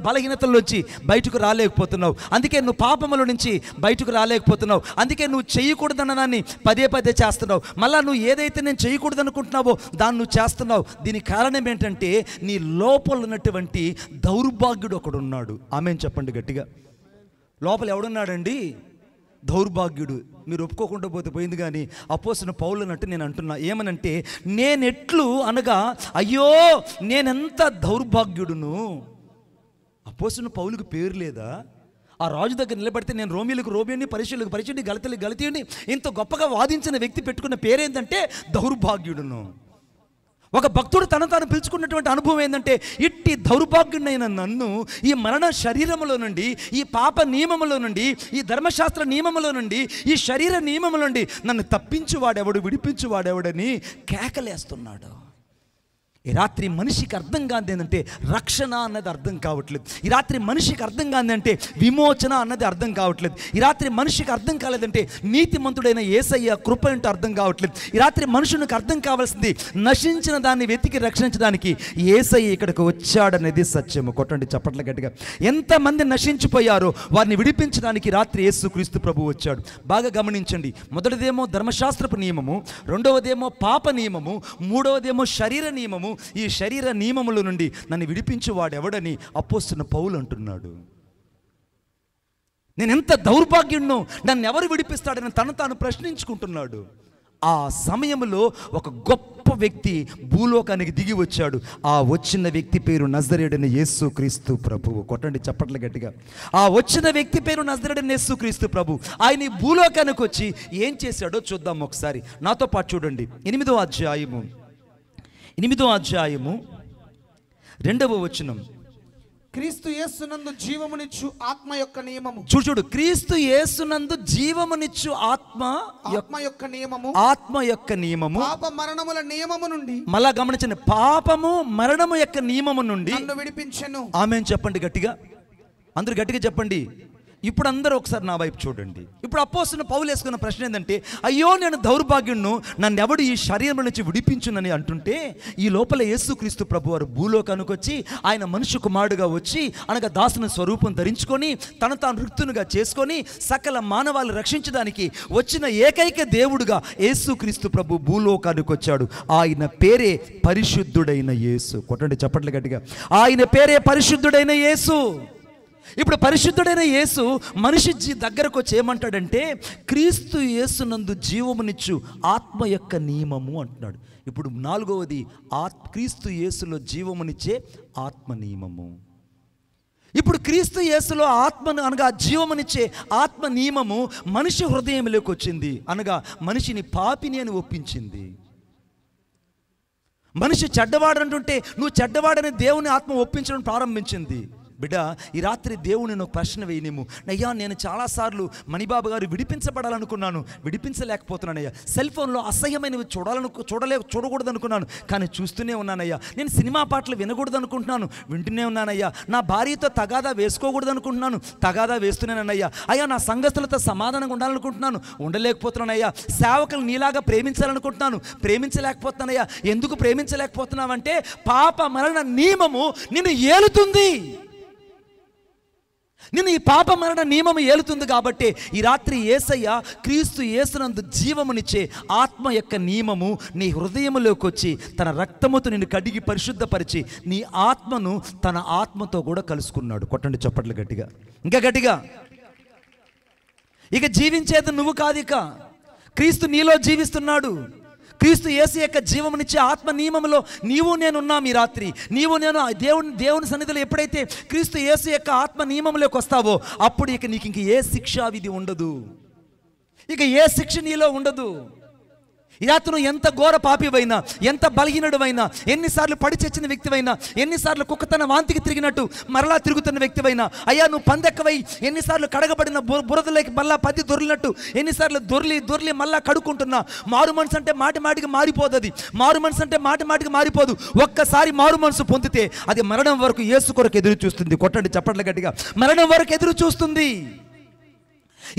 బలహీనతల్లోంచి బయటకు రాలేకపోతున్నావు. అందుకే నువ్వు పాపముల నుంచి బయటకు రాలేకపోతున్నావు. అందుకే నువ్వు చేయకూడదన్నదాన్ని పదే చేస్తున్నావు. మళ్ళీ నువ్వు ఏదైతే నేను చేయకూడదు అనుకుంటున్నావో దాన్ని నువ్వు చేస్తున్నావు. దీనికి కారణం ఏంటంటే నీ లోపల ఉన్నటువంటి దౌర్భాగ్యుడు ఒకడున్నాడు. ఆమేన్ చెప్పండి గట్టిగా. లోపల ఎవడున్నాడండి? దౌర్భాగ్యుడు. మీరు ఒప్పుకోకుండా పోయింది. కానీ అపోస్తలుడు పౌలు అన్నట్టు నేను అంటున్నా. ఏమనంటే, నేనెట్లు అనగా, అయ్యో నేనెంత దౌర్భాగ్యుడును. అపోస్తలుడు పౌలుకు పేరు లేదా? ఆ రాజు దగ్గర నిలబడితే నేను రోమీలకు రోమిని, పరిశీలకు పరిశీలి, గలతీయుని ఇంత గొప్పగా వాదించిన వ్యక్తి పెట్టుకున్న పేరేంటంటే దౌర్భాగ్యుడును. ఒక భక్తుడు తాను పిలుచుకున్నటువంటి అనుభవం ఏంటంటే, ఇట్టి దౌర్భాగ్యుడైన నన్ను ఈ మరణ శరీరములో నుండి, ఈ పాప నియమములో నుండి, ఈ ధర్మశాస్త్ర నియమములో నుండి, ఈ శరీర నియమముల నుండి నన్ను తప్పించువాడెవడు, విడిపించువాడెవడని కేకలేస్తున్నాడు. ఈ రాత్రి మనిషికి అర్థం కాదు ఏంటంటే రక్షణ అన్నది అర్థం కావట్లేదు. ఈ రాత్రి మనిషికి అర్థం కాదు అంటే విమోచన అన్నది అర్థం కావట్లేదు. ఈ రాత్రి మనిషికి అర్థం కాలేదంటే నీతిమంతుడైన యేసయ్య కృప ఏంటో అర్థం కావట్లేదు. ఈ రాత్రి మనుషునికి అర్థం కావాల్సింది నశించిన దాన్ని వెతికి రక్షించడానికి యేసయ్య ఇక్కడికి వచ్చాడనేది సత్యము. కొట్టండి చప్పట్ల గట్టిగా. ఎంతమంది నశించిపోయారో వారిని విడిపించడానికి రాత్రి యేసుక్రీస్తు ప్రభు వచ్చాడు. బాగా గమనించండి. మొదటిదేమో ధర్మశాస్త్రపు నియమము, రెండవదేమో పాప నియమము, మూడవదేమో శరీర నియమము. ఈ శరీర నియమముల నుండి నన్ను విడిపించేవాడెవడని అపోస్తలుడు పౌలు అంటున్నాడు. నేను ఎంత దౌర్భాగ్యుణ్ణో, నన్ను ఎవరు విడిపిస్తాడని తాను ప్రశ్నించుకుంటున్నాడు. ఆ సమయంలో ఒక గొప్ప వ్యక్తి భూలోకానికి దిగి వచ్చాడు. ఆ వచ్చిన వ్యక్తి పేరు నజరేయుడైన యేసుక్రీస్తు ప్రభువు. కొట్టండి చప్పట్లు గట్టిగా. ఆ వచ్చిన వ్యక్తి పేరు నజరేయుడైన యేసుక్రీస్తు ప్రభు. ఆయన ఈ భూలోకానికి వచ్చి ఏం చేశాడో చూద్దాం ఒకసారి. నాతో పాటు చూడండి. 8వ అధ్యాయము 2వ వచనం. క్రీస్తు యేసునందు జీవమునిచ్చు ఆత్మ యొక్క నియమము. చూడు, క్రీస్తు యేసునందు జీవమునిచ్చు ఆత్మ యొక్క నియమము, ఆత్మ యొక్క నియమము, పాప మరణముల నియమము నుండి, మళ్ళా గమనించండి, పాపము మరణము యొక్క నియమము నుండి నన్ను విడిపించెను. ఆమేన్ చెప్పండి గట్టిగా. అందరూ గట్టిగా చెప్పండి. ఇప్పుడు అందరూ ఒకసారి నా వైపు చూడండి. ఇప్పుడు అపోస్తలుడు పౌలు వేసుకున్న ప్రశ్న ఏంటంటే, అయ్యో నేను దౌర్భాగ్యుణ్ణు, నన్ను ఎవడు ఈ శరీరం నుంచి విడిపించునని అంటుంటే, ఈ లోపల యేసుక్రీస్తు ప్రభు వారు భూలోకానికి వచ్చి ఆయన మనుష్య కుమారుడుగా వచ్చి, అనగా దాసుని స్వరూపం ధరించుకొని తాను రిక్తునిగా చేసుకొని సకల మానవాళ్ళు రక్షించడానికి వచ్చిన ఏకైక దేవుడుగా యేసుక్రీస్తు ప్రభు భూలోకానికి వచ్చాడు. ఆయన పేరే పరిశుద్ధుడైన యేసు. కొట్టండి చప్పట్లు గట్టిగా. ఆయన పేరే పరిశుద్ధుడైన యేసు. ఇప్పుడు పరిశుద్ధుడైన యేసు మనిషి దగ్గరకు వచ్చి ఏమంటాడంటే, క్రీస్తు యేసునందు జీవమునిచ్చు ఆత్మ యొక్క నియమము అంటున్నాడు. ఇప్పుడు 4వది క్రీస్తు యేసులో జీవమునిచ్చే ఆత్మ నియమము. ఇప్పుడు క్రీస్తు యేసులో ఆత్మను అనగా జీవమునిచ్చే ఆత్మ నియమము మనిషి హృదయంలోకి వచ్చింది. అనగా మనిషిని పాపిని అని ఒప్పించింది. మనిషి చెడ్డవాడంటుంటే నువ్వు చెడ్డవాడని దేవుని ఆత్మ ఒప్పించడం ప్రారంభించింది. బిడ్డ, ఈ రాత్రి దేవుని నేను ప్రశ్న వేయనేము. అయ్యా, నేను చాలాసార్లు మణిబాబు గారు విడిపించబడాలనుకున్నాను, విడిపించలేకపోతున్నానయ్యా. సెల్ ఫోన్లో అసహ్యమైనవి చూడకూడదు అనుకున్నాను, కానీ చూస్తూనే ఉన్నానయ్యా. నేను సినిమా పాటలు వినకూడదు అనుకుంటున్నాను, వింటూనే ఉన్నానయ్యా. నా భార్యతో తగాదా వేసుకోకూడదు అనుకుంటున్నాను, తగాదా వేస్తూనేనయ్యా. అయ్యా, నా సంఘస్థులతో సమాధానంగా ఉండాలనుకుంటున్నాను, ఉండలేకపోతున్నానయ్యా. సేవకులు నీలాగా ప్రేమించాలనుకుంటున్నాను, ప్రేమించలేకపోతున్నానయ్యా. ఎందుకు ప్రేమించలేకపోతున్నావంటే పాప మరణ నియమము నిన్ను ఏలుతుంది. నిన్ను ఈ పాప మరణ నియమం ఏలుతుంది. కాబట్టి ఈ రాత్రి యేసయ్య క్రీస్తు యేసునందు జీవమునిచ్చే ఆత్మ యొక్క నియమము నీ హృదయములోకి వచ్చి తన రక్తముతో నిన్ను కడిగి పరిశుద్ధపరిచి నీ ఆత్మను తన ఆత్మతో కూడా కలుసుకున్నాడు. కొట్టండి చప్పట్లు గట్టిగా, ఇంకా గట్టిగా. ఇక జీవించేది నువ్వు కాదు, ఇక క్రీస్తు నీలో జీవిస్తున్నాడు. క్రీస్తు యేసు యొక్క జీవమునిచ్చే ఆత్మ నియమంలో నీవు నేను ఉన్నాం. ఈ రాత్రి నీవు నేను దేవుని సన్నిధిలో ఎప్పుడైతే క్రీస్తు యేసు యొక్క ఆత్మ నియమంలోకి వస్తావో అప్పుడు ఇక నీకు ఇంక ఏ శిక్షా విధి ఉండదు, ఇక ఏ శిక్ష నీలో ఉండదు. ఈ రాత్రి నువ్వు ఎంత ఘోర పాపివైనా, ఎంత బలహీనుడివైనా, ఎన్నిసార్లు పడి చచ్చిన వ్యక్తివైనా, ఎన్నిసార్లు కుక్కతన వాంతికి తిరిగినట్టు మరలా తిరుగుతున్న వ్యక్తివైనా, అయ్యా నువ్వు పందెక్కవై ఎన్నిసార్లు కడగబడిన బురదలోకి మళ్ళా పది దొర్లినట్టు ఎన్నిసార్లు దొర్లి మళ్ళా కడుక్కుంటున్నా. మారు మనసు అంటే మాటికి మారిపోదు. అది మారు మనసు అంటే మాటికి మారిపోదు. ఒక్కసారి మారు మనసు పొందితే అది మరణం వరకు యేసు కొరకు ఎదురు చూస్తుంది. కొట్టండి చప్పట్ల గట్టిగా, మరణం వరకు ఎదురు చూస్తుంది.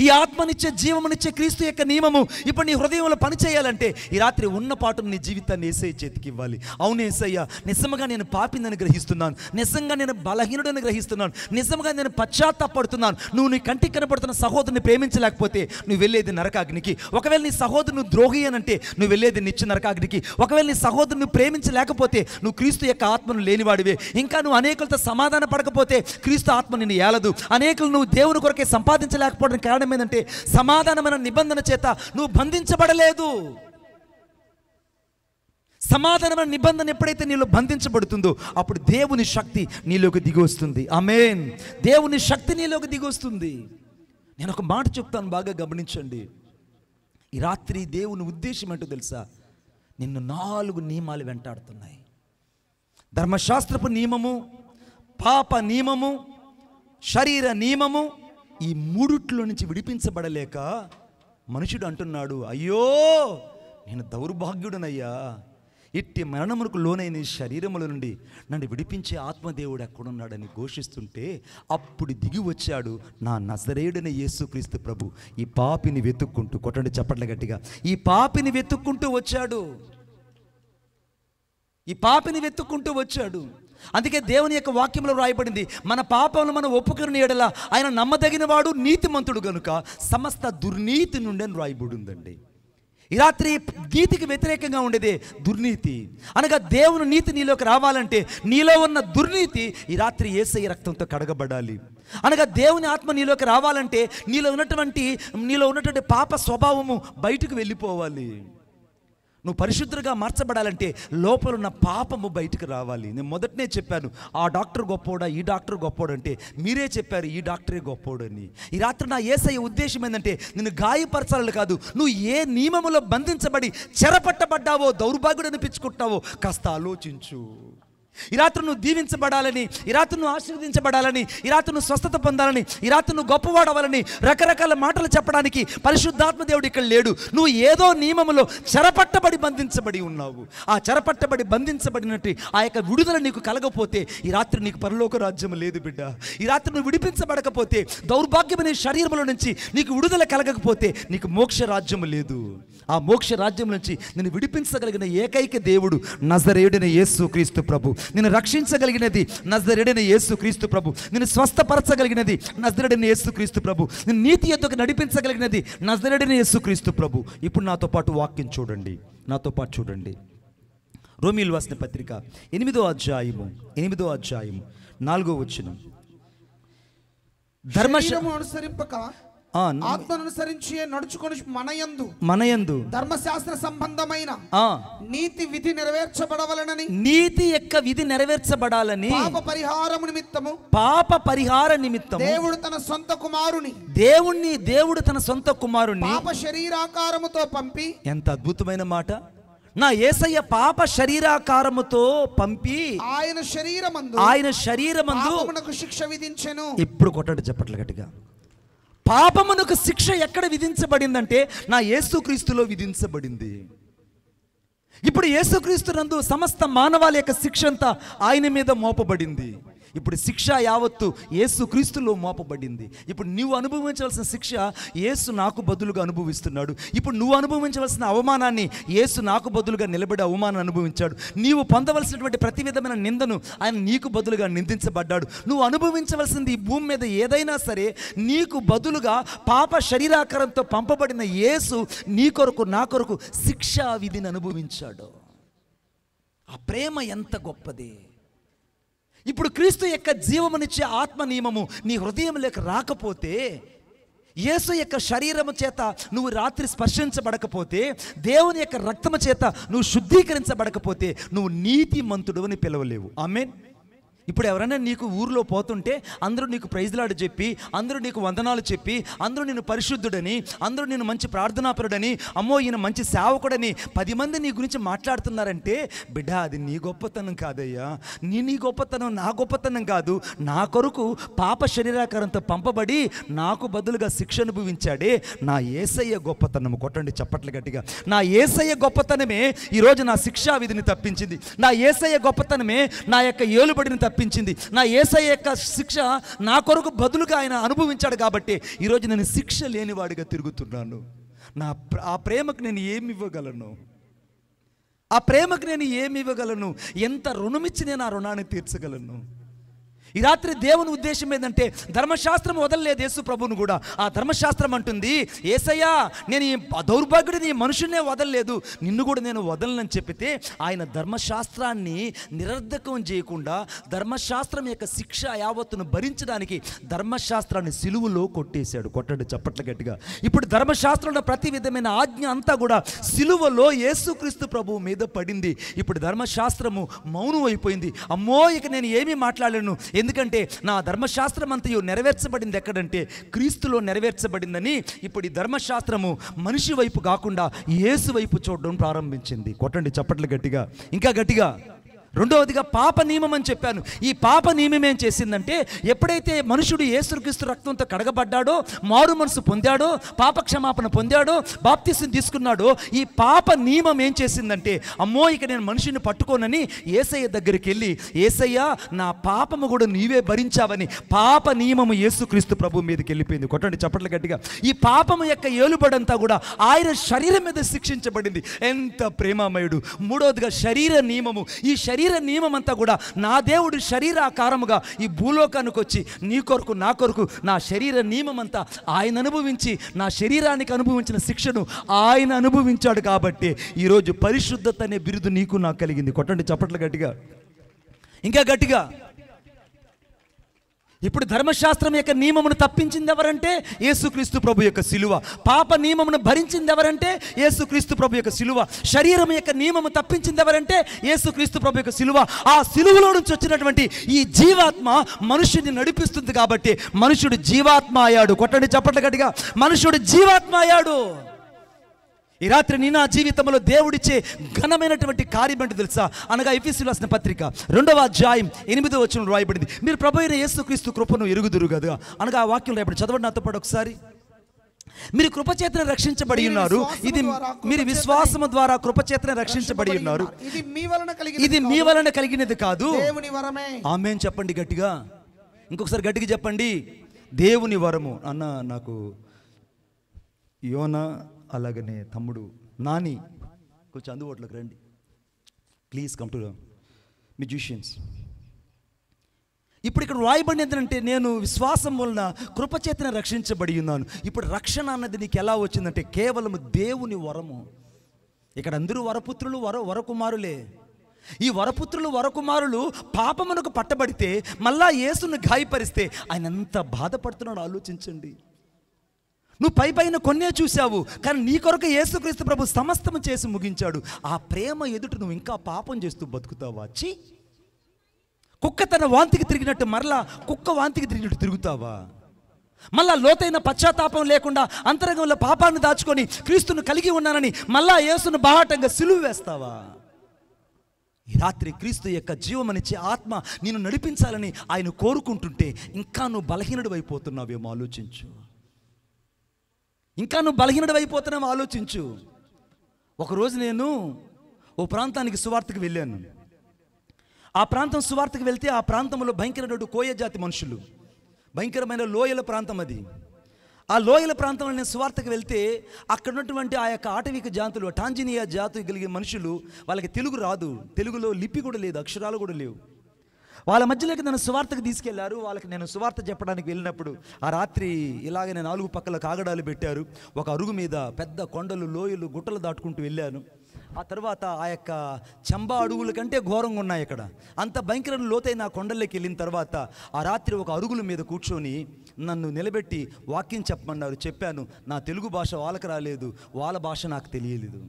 ఈ ఆత్మనిచ్చే జీవమునిచ్చే క్రీస్తు యొక్క నియమము ఇప్పుడు నీ హృదయంలో పనిచేయాలంటే ఈ రాత్రి ఉన్న పాటు నీ జీవితాన్ని యేసయ్య చేతికి ఇవ్వాలి. అవును యేసయ్య, నిజంగా నేను పాపిని గ్రహిస్తున్నాను, నిజంగా నేను బలహీనుడని గ్రహిస్తున్నాను, నిజంగా నేను పశ్చాత్తాపడుతున్నాను. నువ్వు నీ కంటికి కనపడుతున్న సహోదరుని ప్రేమించలేకపోతే నువ్వు వెళ్ళేది నరకాగ్నికి. ఒకవేళ నీ సహోదరుని ద్రోహి అని అంటే నువ్వు వెళ్ళేది నిత్య నరకాగ్నికి. ఒకవేళ నీ సహోదరుని ప్రేమించలేకపోతే నువ్వు క్రీస్తు యొక్క ఆత్మను లేనివాడివే. ఇంకా నువ్వు అనేకులతో సమాధాన పడకపోతే క్రీస్తు ఆత్మ నిన్ను ఏలదు. అనేకులు నువ్వు దేవుని కొరకే సంపాదించలేకపోవడం కారణం ఏంటంటే సమాధానమైన నిబంధన చేత నువ్వు బంధించబడలేదు. సమాధానమైన నిబంధన ఎప్పుడైతే నీలో బంధించబడుతుందో అప్పుడు దేవుని శక్తి నీలోకి దిగి వస్తుంది. ఆమేన్. దేవుని శక్తి నీలోకి దిగి వస్తుంది. నేను ఒక మాట చెప్తాను, బాగా గమనించండి. ఈ రాత్రి దేవుని ఉద్దేశం ఏంటో తెలుసా? నిన్ను 4 నియమాలు వెంటాడుతున్నాయి. ధర్మశాస్త్రపు నియమము, పాప నియమము, శరీర నియమము. ఈ 3 నుంచి విడిపించబడలేక మనుషుడు అంటున్నాడు, అయ్యో నేను దౌర్భాగ్యుడనయ్యా, ఇట్టి మరణమునకు లోనైన శరీరముల నుండి నన్ను విడిపించే ఆత్మదేవుడు ఎక్కడున్నాడని ఘోషిస్తుంటే అప్పుడు దిగి వచ్చాడు నా నజరేయుడైన యేసుక్రీస్తు ప్రభు. ఈ పాపిని వెతుక్కుంటూ, కొట్టండి చప్పట్ల గట్టిగా, ఈ పాపిని వెతుక్కుంటూ వచ్చాడు. ఈ పాపిని వెతుక్కుంటూ వచ్చాడు. అందుకే దేవుని యొక్క వాక్యంలో రాయబడింది, మన పాపములను మనం ఒప్పుకుని ఎడల ఆయన నమ్మదగిన వాడు, నీతిమంతుడు గనుక సమస్త దుర్నీతి నుండి అని రాయబడి ఉందండి. ఈ రాత్రి నీతికి వ్యతిరేకంగా ఉండేదే దుర్నీతి. అనగా దేవుని నీతి నీలోకి రావాలంటే నీలో ఉన్న దుర్నీతి ఈ రాత్రి యేసయ్య రక్తంతో కడగబడాలి. అనగా దేవుని ఆత్మ నీలోకి రావాలంటే నీలో ఉన్నటువంటి పాప స్వభావము బయటకు వెళ్ళిపోవాలి. నువ్వు పరిశుద్ధంగా మార్చబడాలంటే లోపల ఉన్న పాపము బయటకు రావాలి. నేను మొదటనే చెప్పాను, ఆ డాక్టర్ గొప్పోడా, ఈ డాక్టర్ గొప్పోడు అంటే మీరే చెప్పారు ఈ డాక్టరే గొప్పోడు అని. ఈ రాత్రి నా యేసయ్య ఉద్దేశం ఏంటంటే నిన్ను గాయపరచాలని కాదు. నువ్వు ఏ నియమములో బంధించబడి చెరపట్టబడ్డావో, దౌర్భాగ్యుడు అనిపించుకుంటావో కాస్త ఆలోచించు. ఈ రాత్రి నువ్వు దీవించబడాలని, ఈ రాత్రి నువ్వు ఆశీర్వదించబడాలని, ఈ రాత్రి నువ్వు స్వస్థత పొందాలని, ఈ రాత్రి నువ్వు గొప్పవాడవాలని రకరకాల మాటలు చెప్పడానికి పరిశుద్ధాత్మ దేవుడు ఇక్కడ లేడు. నువ్వు ఏదో నియమములో చెరపట్టబడి బంధించబడి ఉన్నావు. ఆ చెరపట్టబడి బంధించబడినట్టు ఆ యొక్క విడుదల నీకు కలగపోతే ఈ రాత్రి నీకు పరలోక రాజ్యం లేదు బిడ్డ. ఈ రాత్రి నువ్వు విడిపించబడకపోతే, దౌర్భాగ్యమైన శరీరంలో నుంచి నీకు విడుదల కలగకపోతే నీకు మోక్ష రాజ్యం లేదు. ఆ మోక్ష రాజ్యం నుంచి నిన్ను విడిపించగలిగిన ఏకైక దేవుడు నజరేయుడైన యేసుక్రీస్తు ప్రభు. నిన్ను రక్షించగలిగినది నజరేయుడైన యేసుక్రీస్తు ప్రభు. నిన్ను స్వస్థపరచగలిగినది నజరేయుడైన యేసుక్రీస్తు ప్రభు. నిన్ను నీతి యొద్దకు నడిపించగలిగినది నజరేయుడైన యేసుక్రీస్తు ప్రభు. ఇప్పుడు నాతో పాటు వాక్యం చూడండి, నాతో పాటు చూడండి. రోమీయులకు రాసిన పత్రిక 8వ అధ్యాయము 4వ వచనం. ధర్మశాస్త్రము అనుసరింపక ఆత్మను అనుసరించి నడుచుకొని మనయందు ధర్మశాస్త్ర సంబంధమైన నీతి విధి నెరవేర్చబడవలనని, నీతి యొక్క విధి నెరవేర్చబడాలని పాప పరిహార నిమిత్తము దేవుడు తన సొంత కుమారుని పాప శరీరాకారముతో పంపి. ఎంత అద్భుతమైన మాట! నా యేసయ్య పాప శరీరాకారముతో పంపి ఆయన శరీరమందు పాపమునకు శిక్ష విధించెను. ఇప్పుడు కొట్టండి చెప్పట్లు గట్టిగా. పాపమునకు శిక్ష ఎక్కడ విధించబడిందంటే నా యేసుక్రీస్తులో విధించబడింది. ఇప్పుడు యేసుక్రీస్తునందు సమస్త మానవాళి యొక్క శిక్ష అంతా ఆయన మీద మోపబడింది. ఇప్పుడు శిక్ష యావత్తు యేసుక్రీస్తులో మోపబడింది. ఇప్పుడు నువ్వు అనుభవించవలసిన శిక్ష యేసు నాకు బదులుగా అనుభవిస్తున్నాడు. ఇప్పుడు నువ్వు అనుభవించవలసిన అవమానాన్ని యేసు నాకు బదులుగా నిలబడి అవమానాన్ని అనుభవించాడు. నీవు పొందవలసినటువంటి ప్రతి విధమైన నిందను ఆయన నీకు బదులుగా నిందించబడ్డాడు. నువ్వు అనుభవించవలసింది ఈ భూమి మీద ఏదైనా సరే నీకు బదులుగా పాప శరీరాకారంతో పంపబడిన యేసు నీ కొరకు నా కొరకు శిక్షా విధిని అనుభవించాడు. ఆ ప్రేమ ఎంత గొప్పది. ఇప్పుడు క్రీస్తు యొక్క జీవమునిచ్చే ఆత్మ నియమము నీ హృదయంలోకి రాకపోతే, యేసు యొక్క శరీరము చేత నువ్వు రాత్రి స్పర్శించబడకపోతే, దేవుని యొక్క రక్తము చేత నువ్వు శుద్ధీకరించబడకపోతే నువ్వు నీతిమంతుడు అని పిలవలేవు. ఆమేన్. ఇప్పుడు ఎవరైనా నీకు ఊరిలో పోతుంటే అందరూ నీకు ప్రైజ్లాడు చెప్పి, అందరూ నీకు వందనాలు చెప్పి, అందరూ నేను పరిశుద్ధుడని, అందరూ నేను మంచి ప్రార్థనాపరుడని, అమ్మో ఈయన మంచి సేవకుడని 10 మంది నీ గురించి మాట్లాడుతున్నారంటే, బిడ్డ అది నీ గొప్పతనం కాదయ్యా. నీ గొప్పతనం నా గొప్పతనం కాదు. నా కొరకు పాప శరీరాకారంతో పంపబడి నాకు బదులుగా శిక్ష అనుభవించాడే నా యేసయ్య గొప్పతనము. కొట్టండి చప్పట్లు గట్టిగా. నా యేసయ్య గొప్పతనమే ఈరోజు నా శిక్షా విధిని తప్పించింది. నా యేసయ్య గొప్పతనమే నా యొక్క ఏలుబడిని తప్పించింది. నా యేసయ్య యొక్క శిక్ష నా కొరకు బదులుగా ఆయన అనుభవించాడు కాబట్టి ఈరోజు నేను శిక్ష లేనివాడిగా తిరుగుతున్నాను. ఆ ప్రేమకు నేను ఏమి ఇవ్వగలను? ఆ ప్రేమకు నేను ఏమి ఇవ్వగలను? ఎంత రుణమిచ్చి నేను ఆ రుణాన్ని తీర్చగలను? ఈ రాత్రి దేవుని ఉద్దేశం ఏంటంటే, ధర్మశాస్త్రం వదలలేదు యేసు ప్రభువును కూడా. ఆ ధర్మశాస్త్రం అంటుంది, యేసయ్యా నేను ఈ దౌర్భాగ్యుడిని, ఈ మనుషున్నే వదలలేదు, నిన్ను కూడా నేను వదలనని చెప్పితే, ఆయన ధర్మశాస్త్రాన్ని నిరర్ధకం చేయకుండా ధర్మశాస్త్రం యొక్క శిక్ష యావత్తును భరించడానికి ధర్మశాస్త్రాన్ని సిలువలో కొట్టేశాడు. కొట్టండి చప్పట్ల గట్టిగా. ఇప్పుడు ధర్మశాస్త్రంలో ప్రతి విధమైన ఆజ్ఞ అంతా కూడా సిలువలో యేసుక్రీస్తు ప్రభువు మీద పడింది. ఇప్పుడు ధర్మశాస్త్రము మౌనం అయిపోయింది. అమ్మో ఇక నేను ఏమీ మాట్లాడలేను, ఎందుకంటే నా ధర్మశాస్త్రం అంతయు నెరవేర్చబడింది ఎక్కడంటే క్రీస్తులో నెరవేర్చబడిందని. ఇప్పుడు ఈ ధర్మశాస్త్రము మనిషి వైపు కాకుండా యేసు వైపు చూడడం ప్రారంభించింది. కొట్టండి చప్పట్లు గట్టిగా, ఇంకా గట్టిగా. రెండవదిగా పాప నియమం అని చెప్పాను. ఈ పాప నియమం ఏం చేసిందంటే, ఎప్పుడైతే మనుషుడు యేసుక్రీస్తు రక్తంతో కడగబడ్డాడో, మారు మనసు పొందాడో, పాప క్షమాపణ పొందాడో, బాప్తిసం తీసుకున్నాడో, ఈ పాప నియమం ఏం చేసిందంటే, అమ్మో ఇక నేను మనుషుని పట్టుకోనని యేసయ్య దగ్గరికి వెళ్ళి, యేసయ్య నా పాపము కూడా నీవే భరించావని పాప నియమము యేసుక్రీస్తు ప్రభు మీదకి వెళ్ళిపోయింది. కొట్టండి చప్పట్లు గట్టిగా. ఈ పాపము యొక్క ఏలుబడంతా కూడా ఆయన శరీరం మీద శిక్షించబడింది. ఎంత ప్రేమామయుడు. మూడవదిగా శరీర నియమము. ఈ శరీర నియమం అంతా కూడా నా దేవుడు శరీరాకారముగా ఈ భూలోకానికి వచ్చి నీ కొరకు నా కొరకు నా శరీర నియమం అంతా ఆయన అనుభవించి నా శరీరానికి అనుభవించిన శిక్షను ఆయన అనుభవించాడు కాబట్టి ఈరోజు పరిశుద్ధత అనే బిరుదు నీకు నాకు కలిగింది. కొట్టండి చప్పట్లు గట్టిగా, ఇంకా గట్టిగా. ఇప్పుడు ధర్మశాస్త్రం యొక్క నియమమును తప్పించింది ఎవరంటే యేసుక్రీస్తు ప్రభు యొక్క సిలువ. పాప నియమమును భరించింది ఎవరంటే యేసుక్రీస్తు ప్రభు యొక్క సిలువ. శరీరం యొక్క నియమము తప్పించింది ఎవరంటే యేసుక్రీస్తు ప్రభు యొక్క సిలువ. ఆ సిలువలో నుంచి వచ్చినటువంటి ఈ జీవాత్మ మనుషుడిని నడిపిస్తుంది కాబట్టి మనుషుడు జీవాత్మ అయ్యాడు. కొట్టండి చప్పట్ల గట్టిగా, మనుషుడు జీవాత్మ అయ్యాడు. ఈ రాత్రి నీ నా జీవితంలో దేవుడిచ్చే ఘనమైనటువంటి కార్యం ఏంటి తెలుసా? అనగా ఎఫెసీయులకు రాసిన పత్రిక 2వ అధ్యాయం 8వ వచనంలో రాయబడింది, మీరు ప్రభు అయిన యేసుక్రీస్తు కృపను ఎరుగుదురు కదా. అనగా ఆ వాక్యం రాయబడింది. చదవండి నాతో పాటు ఒకసారి. మీరు కృపచేతనే రక్షించబడి ఉన్నారు. ఇది మీరు విశ్వాసము ద్వారా కృపచేతనే రక్షించబడి ఉన్నారు. ఇది మీ వలన కలిగినది కాదు, దేవుని వరమే. ఆమేన్ చెప్పండి గట్టిగా. ఇంకొకసారి గట్టిగా చెప్పండి, దేవుని వరము. అన్న నాకు యోనా అలాగనే తమ్ముడు నాని కొంచెం అందుబాటులోకి రండి ప్లీజ్. Come to musicians. ఇప్పుడు ఇక్కడ రాయబడి ఏంటంటే, నేను విశ్వాసం వలన కృపచేతనే రక్షించబడి ఉన్నాను. ఇప్పుడు రక్షణ అన్నది నీకు ఎలా వచ్చిందంటే కేవలం దేవుని వరము. ఇక్కడ అందరూ వరపుత్రులు వరకుమారులే. ఈ వరపుత్రులు వరకుమారులు పాపమునకు పట్టబడితే మళ్ళా యేసును గాయపరిస్తే ఆయన ఎంత బాధపడుతున్నాడో ఆలోచించండి. నువ్వు పైన కొన్నే చూసావు, కానీ నీ కొరకు యేసుక్రీస్తు ప్రభు సమస్తము చేసి ముగించాడు. ఆ ప్రేమ ఎదుట నువ్వు ఇంకా పాపం చేస్తూ బతుకుతావా? కుక్క తన వాంతికి తిరిగినట్టు మరలా కుక్క వాంతికి తిరిగినట్టు తిరుగుతావా? మళ్ళా లోతైన పశ్చాత్తాపం లేకుండా అంతరంగంలో పాపాన్ని దాచుకొని క్రీస్తును కలిగి ఉన్నానని మళ్ళా యేసును బాహాటంగా సిలువ వేస్తావా? ఈ రాత్రి క్రీస్తు యొక్క జీవమనిచ్చే ఆత్మ నిన్ను నడిపించాలని ఆయన కోరుకుంటుంటే ఇంకా నువ్వు బలహీనుడు అయిపోతున్నావేమో ఆలోచించు. ఇంకా నువ్వు బలహీనుడు అయిపోతున్నావు ఆలోచించు. ఒకరోజు నేను ఓ ప్రాంతానికి సువార్తకు వెళ్ళాను. ఆ ప్రాంతం సువార్తకు వెళ్తే ఆ ప్రాంతంలో భయంకరమైన కోయ జాతి మనుషులు, భయంకరమైన లోయల ప్రాంతం అది. ఆ లోయల ప్రాంతంలో నేను సువార్తకు వెళ్తే అక్కడ ఉన్నటువంటి ఆ యొక్క ఆటవిక జాతులు, టాంజానియా జాతి కలిగే మనుషులు, వాళ్ళకి తెలుగు రాదు, తెలుగులో లిపి కూడా లేదు, అక్షరాలు కూడా లేవు. వాళ్ళ మధ్యలోకి నన్ను సువార్తకు తీసుకెళ్లారు. వాళ్ళకి నేను సువార్త చెప్పడానికి వెళ్ళినప్పుడు ఆ రాత్రి ఇలాగనే 4 పక్కల కాగడాలు పెట్టారు. ఒక అరుగు మీద పెద్ద కొండలు, లోయలు, గుట్టలు దాటుకుంటూ వెళ్ళాను. ఆ తర్వాత ఆ యొక్క చంబా అడుగుల కంటే ఘోరంగా ఉన్నాయి అక్కడ. అంత భయంకర లోతైన ఆ కొండల్లోకి వెళ్ళిన తర్వాత ఆ రాత్రి ఒక అరుగుల మీద కూర్చొని నన్ను నిలబెట్టి వాక్యం చెప్పమన్నారు. చెప్పాను. నా తెలుగు భాష వాళ్ళకి రాలేదు, వాళ్ళ భాష నాకు తెలియలేదు.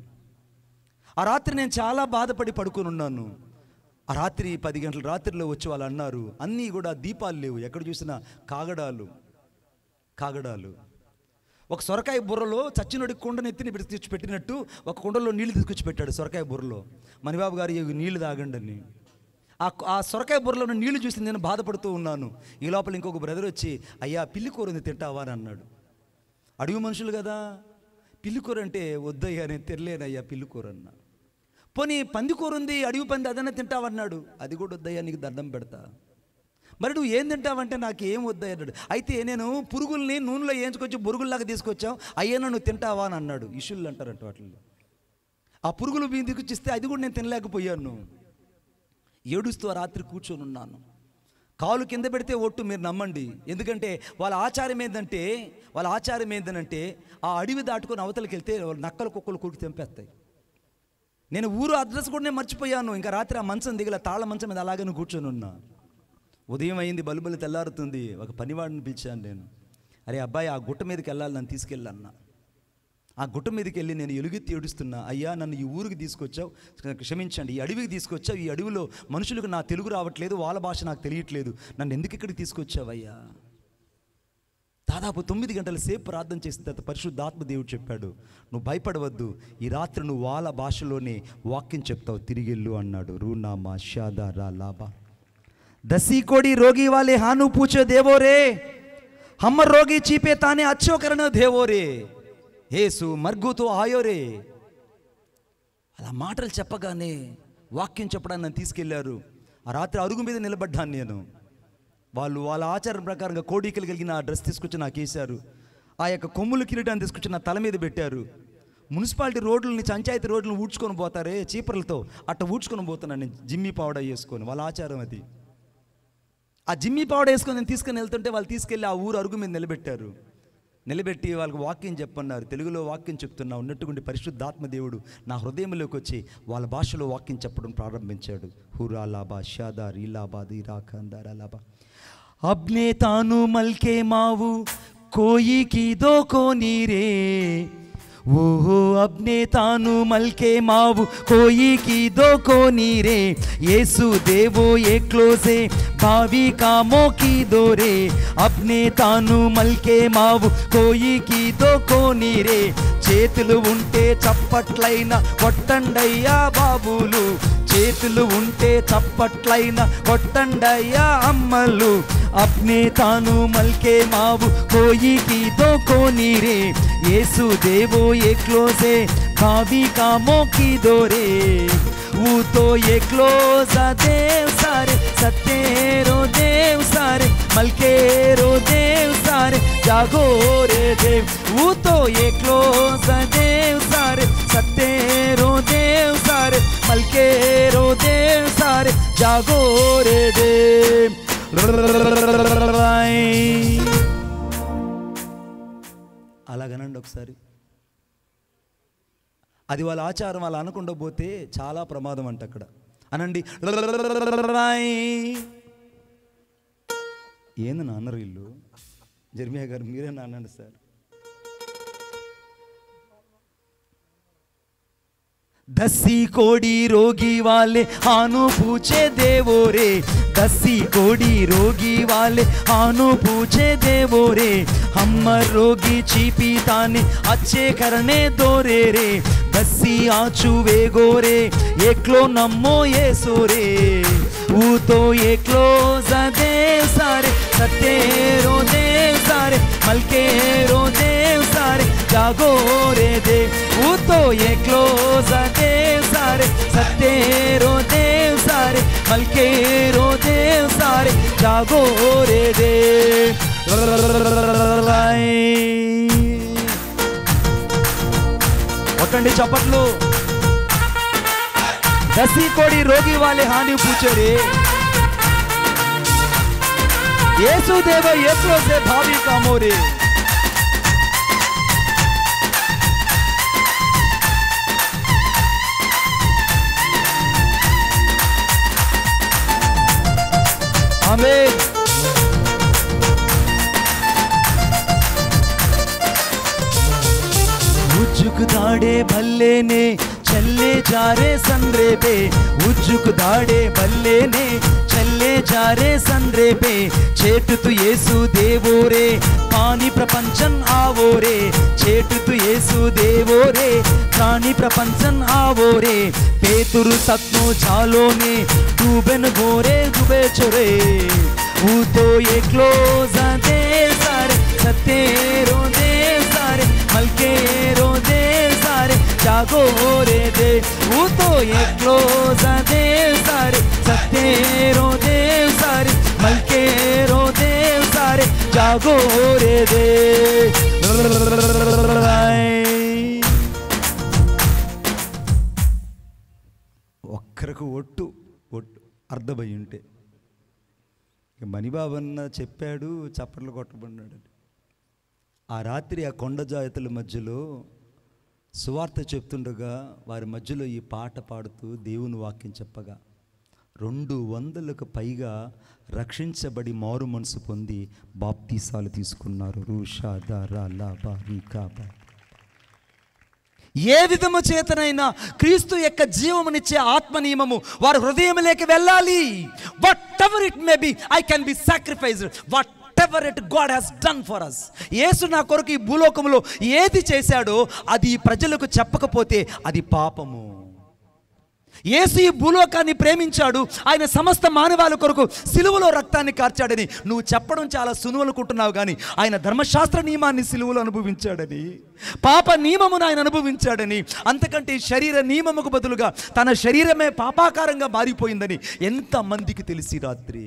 ఆ రాత్రి నేను చాలా బాధపడి పడుకొని ఉన్నాను. ఆ రాత్రి 10 గంటల రాత్రిలో వచ్చి వాళ్ళు అన్నారు, అన్నీ కూడా దీపాలు లేవు, ఎక్కడ చూసినా కాగడాలు. ఒక సొరకాయ బుర్రలో చచ్చినోడి కుండను ఎత్తిని తెచ్చి పెట్టినట్టు ఒక కుండలో నీళ్లు తీసుకొచ్చి పెట్టాడు సొరకాయ బుర్రలో. మణిబాబు గారు నీళ్లు తాగండి అని. ఆ సొరకాయ బుర్రలో నీళ్లు చూసి నేను బాధపడుతూ ఉన్నాను. ఈ లోపల ఇంకొక బ్రదర్ వచ్చి, అయ్యా పిల్లి కూర ఉంది తింటావా అని అన్నాడు. అడవి మనుషులు కదా, పిల్లి కూర అంటే వద్దయ్యా నేను తినలేనయ్యా పిల్లి కూర అన్నా. పోనీ పంది కూర ఉంది, అడవి పంది అదన్నా తింటావన్నాడు. అది కూడా వద్దయ్యా నీకు దండం పెడతా. మరి నువ్వు ఏం తింటావంటే నాకు ఏం వద్దయ్యా అన్నాడు. అయితే నేను పురుగుల్ని నూనెలో వేయించుకొచ్చి బొరుగుల్లాగా తీసుకొచ్చావు, అయ్యా నువ్వు తింటావా అని అన్నాడు. ఇష్యూలు అంటారంట వాటిల్లో. ఆ పురుగులు బియ్యం తీసుకొచ్చిస్తే అది కూడా నేను తినలేకపోయాను. ఏడుస్తూ ఆ రాత్రి కూర్చొని ఉన్నాను. కాలు కింద పెడితే ఒట్టు, మీరు నమ్మండి. ఎందుకంటే వాళ్ళ ఆచారం ఏంటంటే ఆ అడవి దాటుకొని అవతలకి వెళ్తే నక్కలు కుక్కలు కురికి తెంపేస్తాయి. నేను ఊరు అడ్రస్ కూడా నేను మర్చిపోయాను. ఇంకా రాత్రి ఆ మంచం దిగల తాళ్ళ మంచం మీద అలాగే కూర్చొని ఉన్నా. ఉదయం అయింది, బలుబలు తెల్లారుతుంది. ఒక పనివాడిని పిలిచాను నేను. అరే అబ్బాయి, ఆ గుట్ట మీదకి వెళ్ళాలి, నన్ను తీసుకెళ్ళన్నా. ఆ గుట్ట మీదకి వెళ్ళి నేను ఎలుగెత్తి ఏడుస్తున్నా, అయ్యా నన్ను ఈ ఊరికి తీసుకొచ్చావు, క్షమించండి, ఈ అడవికి తీసుకొచ్చావు, ఈ అడవిలో మనుషులకు నా తెలుగు రావట్లేదు, వాళ్ళ భాష నాకు తెలియట్లేదు, నన్ను ఎందుకు ఇక్కడికి తీసుకొచ్చావయ్యా? దాదాపు 9 గంటల సేపు ప్రార్థన చేసిన తర్వాత పరిశుద్ధాత్మ దేవుడు చెప్పాడు, నువ్వు భయపడవద్దు, ఈ రాత్రి నువ్వు వాళ్ళ భాషలోనే వాక్యం చెప్తావు, తిరిగిల్లు అన్నాడు. రూనామా షాదా రా లాబా दसी कोड़ी रोगी वाले हानु पूछे देवो रे, हम रोगी चीपे ताने अच्छो करना देवो रे, యేసు మర్గుతో ఆయో రే. అలా మాటలు చెప్పగానే వాక్యం చెప్పడానికి నన్ను తీసుకెళ్లారు. ఆ రాత్రి అరుగు మీద నిలబడ్డాను నేను. వాళ్ళు వాళ్ళ ఆచారం ప్రకారంగా కోడికలు కలిగిన ఆ డ్రెస్ తీసుకొచ్చి నాకు వేశారు. ఆ యొక్క కొమ్ములు కిరీటాన్ని తీసుకొచ్చి నా తల మీద పెట్టారు. మున్సిపాలిటీ రోడ్లని, పంచాయతీ రోడ్లను ఊడ్చుకొని పోతారే చీపర్లతో, అట్ట ఊడ్చుకొని పోతున్నాను నేను, జిమ్మి పౌడర్ వేసుకొని. వాళ్ళ ఆచారం అది. ఆ జిమ్మి పౌడర్ వేసుకొని నేను తీసుకొని వెళ్తుంటే వాళ్ళు తీసుకెళ్ళి ఆ ఊరు అరుగు మీద నిలబెట్టారు. నిలబెట్టి వాళ్ళకి వాక్యం చెప్పన్నారు. తెలుగులో వాక్యం చెప్తున్నా ఉన్నట్టుకుండి పరిశుద్ధాత్మ దేవుడు నా హృదయంలోకి వచ్చి వాళ్ళ భాషలో వాక్యం చెప్పడం ప్రారంభించాడు. హురా లాబా షాదార్ ఇలాబా దీరాఖందార్ అలాబా అబ్నే తాను మల్కే మావు కోయి की दो कोनी रे, ఓహో అబ్నే తాను మల్కే మావు కోయి की दो कोनी रे, యేసు దేవో ఏ క్లోజే భావి కామో की दो रे, అబ్నే తాను మల్కే మావు కోయి की दो कोनी रे, చేతులు ఉంటే చప్పట్లైన కొట్టండయ్యా బాబులు, చేతులు ఉంటే చప్పట్లైన కొట్టండయ్యా అమ్మలు, అప్నే తాను మల్కే మావు కోయి की दो कोनी रे, యేసు దేవో ఏ క్లోజే భావి కామో की दो रे, वो तो ये क्लोज देव सारे सत्तेरो देव सारे मलकेरो देव सारे जागो रे देव, वो तो ये क्लोज देव सारे सत्तेरो देव सारे मलकेरो देव सारे जागो रे देव. అలాగనండి ఒకసారి. అది వాళ్ళ ఆచారం, అలా అనకుండా పోతే చాలా ప్రమాదం అంట. అక్కడ అనండి. ఏంది నాన్నరు వీళ్ళు? జర్మియా గారు మీరే నాన్నండి సార్. दसी कोड़ी रोगी वाले हानु पूछे देवो रे, दसी कोड़ी रोगी वाले हानु पूछे देवो रे, हमर रोगी चीपी ताने अच्छे करने दो रे रे, दसी आचू वे गोरे एकलो नम्मो ये सोरे, वो तो एकलो देव सारे सतेरो देव सारे मलकेरो देव सारे जागो रे दे, वो तो एकलो देव सारे सतेरो देव सारे मलकेरो देव सारे जागो रे दे। కొట్టండి చప్పట్లు। దసి కోడి రోగి వాలే హాని పూछे रे, येसु देव येसु से भावी कामो रे, आमीन। उज्जुक दाड़े भल्ले ने चले जा रे संद्रे पे, उज्जुक दाड़े भल्ले ने चले जा रे संद्रे पे, చేటుతు యేసు దేవో రే పాని ప్రపంచం ఆవో రే, చేటుతు యేసు దేవో రే ప్రాణి ప్రపంచం ఆవో రే, పేతురు సత్ను జాలోనే डूबन गोरे डूबे छोरे, वो तो एकलो देव सारे सतेरो देव सारे मलकेरो देव सारे जागो रे दे, वो तो एकलो देव सारे सतेरो देव सारे मलकेरो देव सारे जागो रे दे। ఒక్కరికి ఒట్టు అర్థమై ఉంటే మణిబాబన్న చెప్పాడు, చప్పట్లు కొట్టబడినాడు. ఆ రాత్రి ఆ కొండ జాతుల మధ్యలో సువార్త చెప్తుండగా వారి మధ్యలో ఈ పాట పాడుతూ దేవుని వాక్యం చెప్పగా 200కు పైగా రక్షించబడి మారు మనసు పొంది బాప్తీసాలు తీసుకున్నారు. ఏ విధము చేతనైనా క్రీస్తు యొక్క జీవమునిచ్చే ఆత్మ నియమము వారి హృదయంలోకి వెళ్ళాలి. Whatever it may be, I can be sacrificed whatever it God has done for us. యేసు నా కొరకు ఈ భూలోకంలో ఏది చేశాడో అది ప్రజలకు చెప్పకపోతే అది పాపము. యేసు ఈ భూలోకాన్ని ప్రేమించాడు, ఆయన సమస్త మానవాళి కొరకు సిలువలో రక్తాన్ని కార్చాడని నువ్వు చెప్పడం చాలా సులువు అనుకుంటున్నావు, కానీ ఆయన ధర్మశాస్త్ర నియమాన్ని సిలువలో అనుభవించాడని, పాప నియమమును ఆయన అనుభవించాడని, అంతకంటే శరీర నియమముకు బదులుగా తన శరీరమే పాపాకారంగా మారిపోయిందని ఎంతమందికి తెలిసి రాత్రి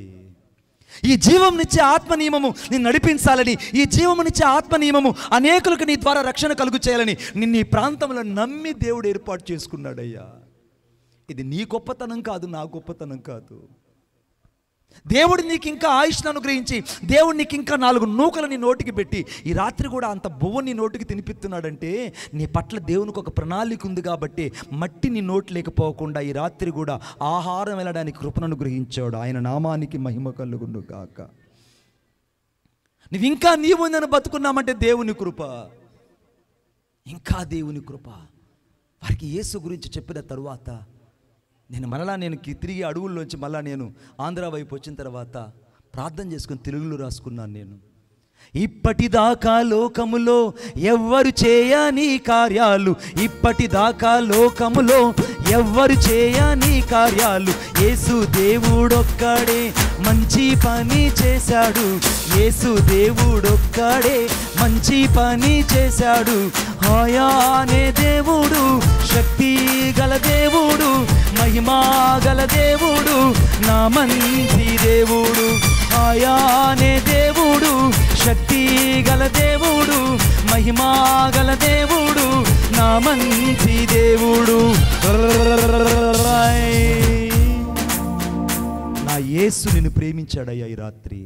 ఈ జీవమునిచ్చే ఆత్మ నియమము నిన్ను నడిపించాలని, ఈ జీవమునిచ్చే ఆత్మ నియమము అనేకులకు నీ ద్వారా రక్షణ కలుగు చేయాలని నిన్ను ఈ ప్రాంతంలో నమ్మి దేవుడు ఏర్పాటు చేసుకున్నాడయ్యా. ఇది నీ గొప్పతనం కాదు, నా గొప్పతనం కాదు. దేవుడు నీకు ఇంకా ఆయుష్ను అనుగ్రహించి, దేవుడు నీకు ఇంకా 4 నూకలు నీ నోటికి పెట్టి ఈ రాత్రి కూడా అంత బువ్వ నీ నోటికి తినిపిస్తున్నాడంటే నీ పట్ల దేవునికి ఒక ప్రణాళిక ఉంది కాబట్టి మట్టి నీ నోటి లేకపోకుండా ఈ రాత్రి కూడా ఆహారం వెళ్ళడానికి కృపను అనుగ్రహించాడు. ఆయన నామానికి మహిమ కలుగును గాక. నువ్వు ఇంకా నీవు నన్ను బతుకున్నామంటే దేవుని కృప, ఇంకా దేవుని కృప. వారికి యేసు గురించి చెప్పిన తరువాత నేను తిరిగి అడవుల్లోంచి మళ్ళా నేను ఆంధ్ర వైపు వచ్చిన తర్వాత ప్రార్థన చేసుకుని తెలుగులో రాసుకున్నాను. నేను ఇప్పటిదాకా లోకములో ఎవ్వరు చేయని కార్యాలు, ఇప్పటిదాకా లోకములో ఎవ్వరు చేయని కార్యాలు యేసు దేవుడొక్కడే మంచి పని చేశాడు, యేసు దేవుడొక్కడే మంచి పని చేశాడు. హాయానే దేవుడు, శక్తి గల దేవుడు, మహిమా గల దేవుడు, నా మంచి దేవుడు. హాయానే దేవుడు, శక్తి గల దేవుడు, మహిమా గల దేవుడు, నా మంచి దేవుడు. నా యేసు నిన్ను ప్రేమించాడయ్యా. ఈ రాత్రి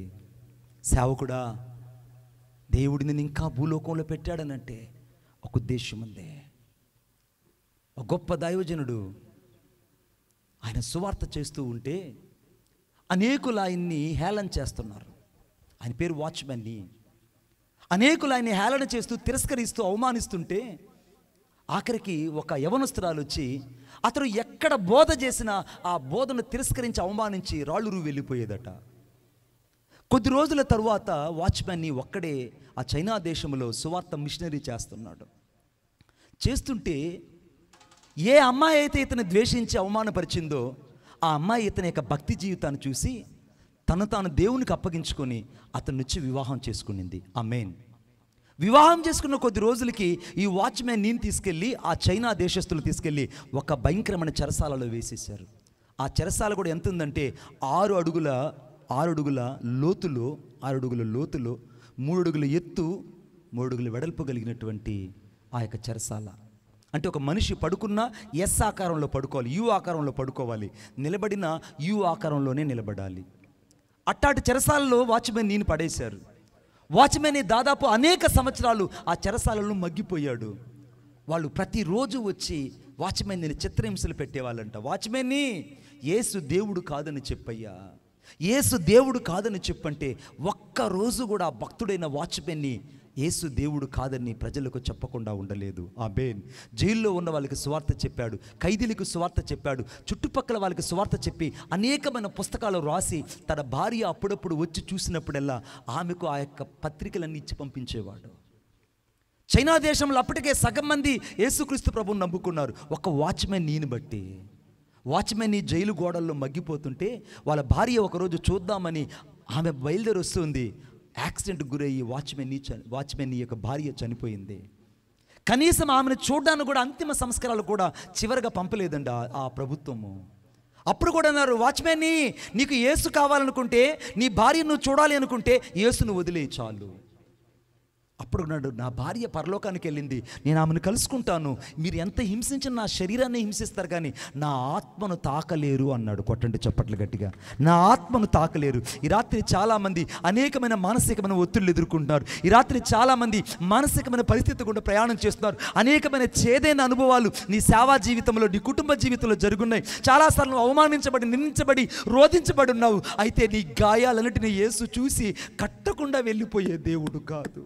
సేవకుడా, దేవుడు నిన్ను ఇంకా భూలోకంలో పెట్టాడనంటే ఒక ఉద్దేశం ఉంది. ఒక గొప్ప దైవజనుడు ఆయన సువార్త చేస్తూ ఉంటే అనేకులు ఆయన్ని హేళన చేస్తున్నారు. ఆయన పేరు వాచ్మెన్ని. అనేకులు ఆయన్ని హేళన చేస్తూ తిరస్కరిస్తూ అవమానిస్తుంటే ఆఖరికి ఒక యవనస్తురాలు వచ్చి అతను ఎక్కడ బోధ చేసినా ఆ బోధను తిరస్కరించి అవమానించి రాళ్ళురు వెళ్ళిపోయేదట. కొద్ది రోజుల తరువాత వాచ్మెన్ని ఒక్కడే ఆ చైనా దేశంలో సువార్త మిషనరీ చేస్తున్నాడు. చేస్తుంటే ఏ అమ్మాయి అయితే ఇతను ద్వేషించి అవమానపరిచిందో ఆ అమ్మాయి ఇతని యొక్క భక్తి జీవితాన్ని చూసి తను తాను దేవునికి అప్పగించుకొని అతని నుంచి వివాహం చేసుకునింది. ఆమేన్. వివాహం చేసుకున్న కొద్ది రోజులకి ఈ వాచ్మెన్ నేను తీసుకెళ్ళి ఆ చైనా దేశస్తులు తీసుకెళ్ళి ఒక భయంకరమైన చెరసాలలో వేసేశారు. ఆ చెరసాల కూడా ఎంత ఉందంటే 6 అడుగుల లోతులో 3 అడుగుల ఎత్తు 3 అడుగుల వెడల్పు కలిగినటువంటి ఆ యొక్క చెరసాల. అంటే ఒక మనిషి పడుకున్నా ఎస్ ఆకారంలో పడుకోవాలి, యు ఆకారంలో పడుకోవాలి, నిలబడిన యు ఆకారంలోనే నిలబడాలి. అట్టాటి చెరసాలలో వాచ్మెన్ నేను పడేశారు. వాచ్మెన్ దాదాపు అనేక సంవత్సరాలు ఆ చెరసాలలో మగ్గిపోయాడు. వాళ్ళు ప్రతిరోజు వచ్చి వాచ్మెన్ నేను చిత్రహింసలు పెట్టేవాళ్ళంట. వాచ్మెన్ని యేసు దేవుడు కాదని చెప్పయ్యా, యేసు దేవుడు కాదని చెప్పంటే ఒక్కరోజు కూడా ఆ భక్తుడైన వాచ్మెన్ని యేసు దేవుడు కాదని ప్రజలకు చెప్పకుండా ఉండలేదు. ఆమేన్. జైల్లో ఉన్న వాళ్ళకి సువార్త చెప్పాడు, ఖైదీలకు సువార్త చెప్పాడు, చుట్టుపక్కల వాళ్ళకి సువార్త చెప్పి అనేకమైన పుస్తకాలు రాసి తన భార్య అప్పుడప్పుడు వచ్చి చూసినప్పుడల్లా ఆమెకు ఆ యొక్క పత్రికలన్నీ ఇచ్చి పంపించేవాడు. చైనా దేశంలో అప్పటికే సగం మంది యేసుక్రీస్తు ప్రభువుని నమ్ముకున్నారు. ఒక వాచ్మెన్ నేను బట్టి. వాచ్మెన్ ఈ జైలు గోడల్లో మగ్గిపోతుంటే వాళ్ళ భార్య ఒకరోజు చూద్దామని ఆమె బయలుదేరి వస్తుంది. యాక్సిడెంట్కి గురయ్యి వాచ్మెన్ యొక్క భార్య చనిపోయింది. కనీసం ఆమెను చూడడానికి కూడా అంతిమ సంస్కారాలు కూడా చివరిగా పంపలేదండి ఆ ప్రభుత్వము. అప్పుడు కూడా అన్నారు, వాచ్మెన్ని నీకు యేసు కావాలనుకుంటే, నీ భార్యను నువ్వు చూడాలి అనుకుంటే యేసును వదిలేయి చాలు. అప్పుడు అన్నాడు, నా భార్య పరలోకానికి వెళ్ళింది, నేను ఆమెను కలుసుకుంటాను, మీరు ఎంత హింసించిన నా శరీరాన్ని హింసిస్తారు కానీ నా ఆత్మను తాకలేరు అన్నాడు. కొట్టండి చప్పట్లు గట్టిగా. నా ఆత్మను తాకలేరు. ఈ రాత్రి చాలామంది అనేకమైన మానసికమైన ఒత్తిళ్ళు ఎదుర్కొంటున్నారు. ఈ రాత్రి చాలామంది మానసికమైన పరిస్థితి కూడా ప్రయాణం చేస్తున్నారు. అనేకమైన చేదైన అనుభవాలు నీ సేవా జీవితంలో, నీ కుటుంబ జీవితంలో జరుగున్నాయి. చాలాసార్లు అవమానించబడి, నిందించబడి, రోధించబడి ఉన్నావు. అయితే నీ గాయాలన్నిటిని యేసు చూసి కట్టకుండా వెళ్ళిపోయే దేవుడు కాదు.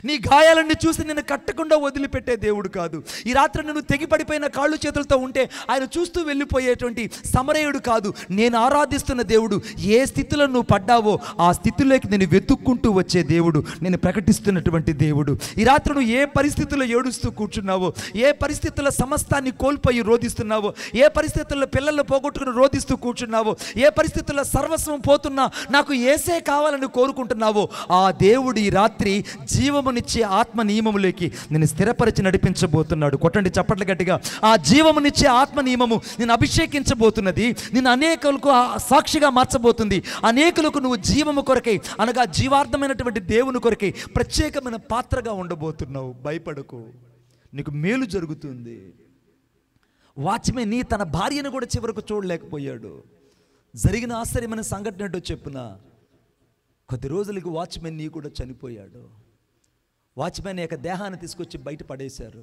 నీ గాయాలన్నీ చూసి నిన్ను కట్టకుండా వదిలిపెట్టే దేవుడు కాదు. ఈ రాత్రి నువ్వు తెగిపడిపోయిన కాళ్ళు చేతులతో ఉంటే ఆయన చూస్తూ వెళ్ళిపోయేటువంటి సమరయుడు కాదు. నేను ఆరాధిస్తున్న దేవుడు. ఏ స్థితిలో నువ్వు పడ్డావో ఆ స్థితిలోకి నేను వెతుక్కుంటూ వచ్చే దేవుడు, నేను ప్రకటిస్తున్నటువంటి దేవుడు. ఈ రాత్రి నువ్వు ఏ పరిస్థితుల్లో ఏడుస్తూ కూర్చున్నావో, ఏ పరిస్థితుల్లో సమస్తాన్ని కోల్పోయి రోధిస్తున్నావో, ఏ పరిస్థితుల్లో పిల్లలను పోగొట్టుకుని రోధిస్తూ కూర్చున్నావో, ఏ పరిస్థితుల్లో సర్వస్వం పోతున్నా నాకు యేసే కావాలని కోరుకుంటున్నావో ఆ దేవుడు ఈ రాత్రి జీవమునిచ్చే ఆత్మ నియమములోకి నేను స్థిరపరిచి నడిపించబోతున్నాడు. కొట్టండి చప్పట్లు గట్టిగా. ఆ జీవమునిచ్చే ఆత్మ నియమము నేను అభిషేకించబోతున్నది. నేను అనేకులకు సాక్షిగా మార్చబోతుంది. అనేకులకు నువ్వు జీవము కొరకై, అనగా జీవార్థమైనటువంటి దేవుని కొరకై ప్రత్యేకమైన పాత్రగా ఉండబోతున్నావు. భయపడకు, నీకు మేలు జరుగుతుంది. వాచ్మెన్ తన భార్యను కూడా చివరకు చూడలేకపోయాడు. జరిగిన ఆశ్చర్యమైన సంఘటన ఏంటో చెప్పున, కొద్ది రోజులకి వాచ్మెన్ కూడా చనిపోయాడు. వాచ్మెన్ యొక్క దేహాన్ని తీసుకొచ్చి బయట పడేశారు.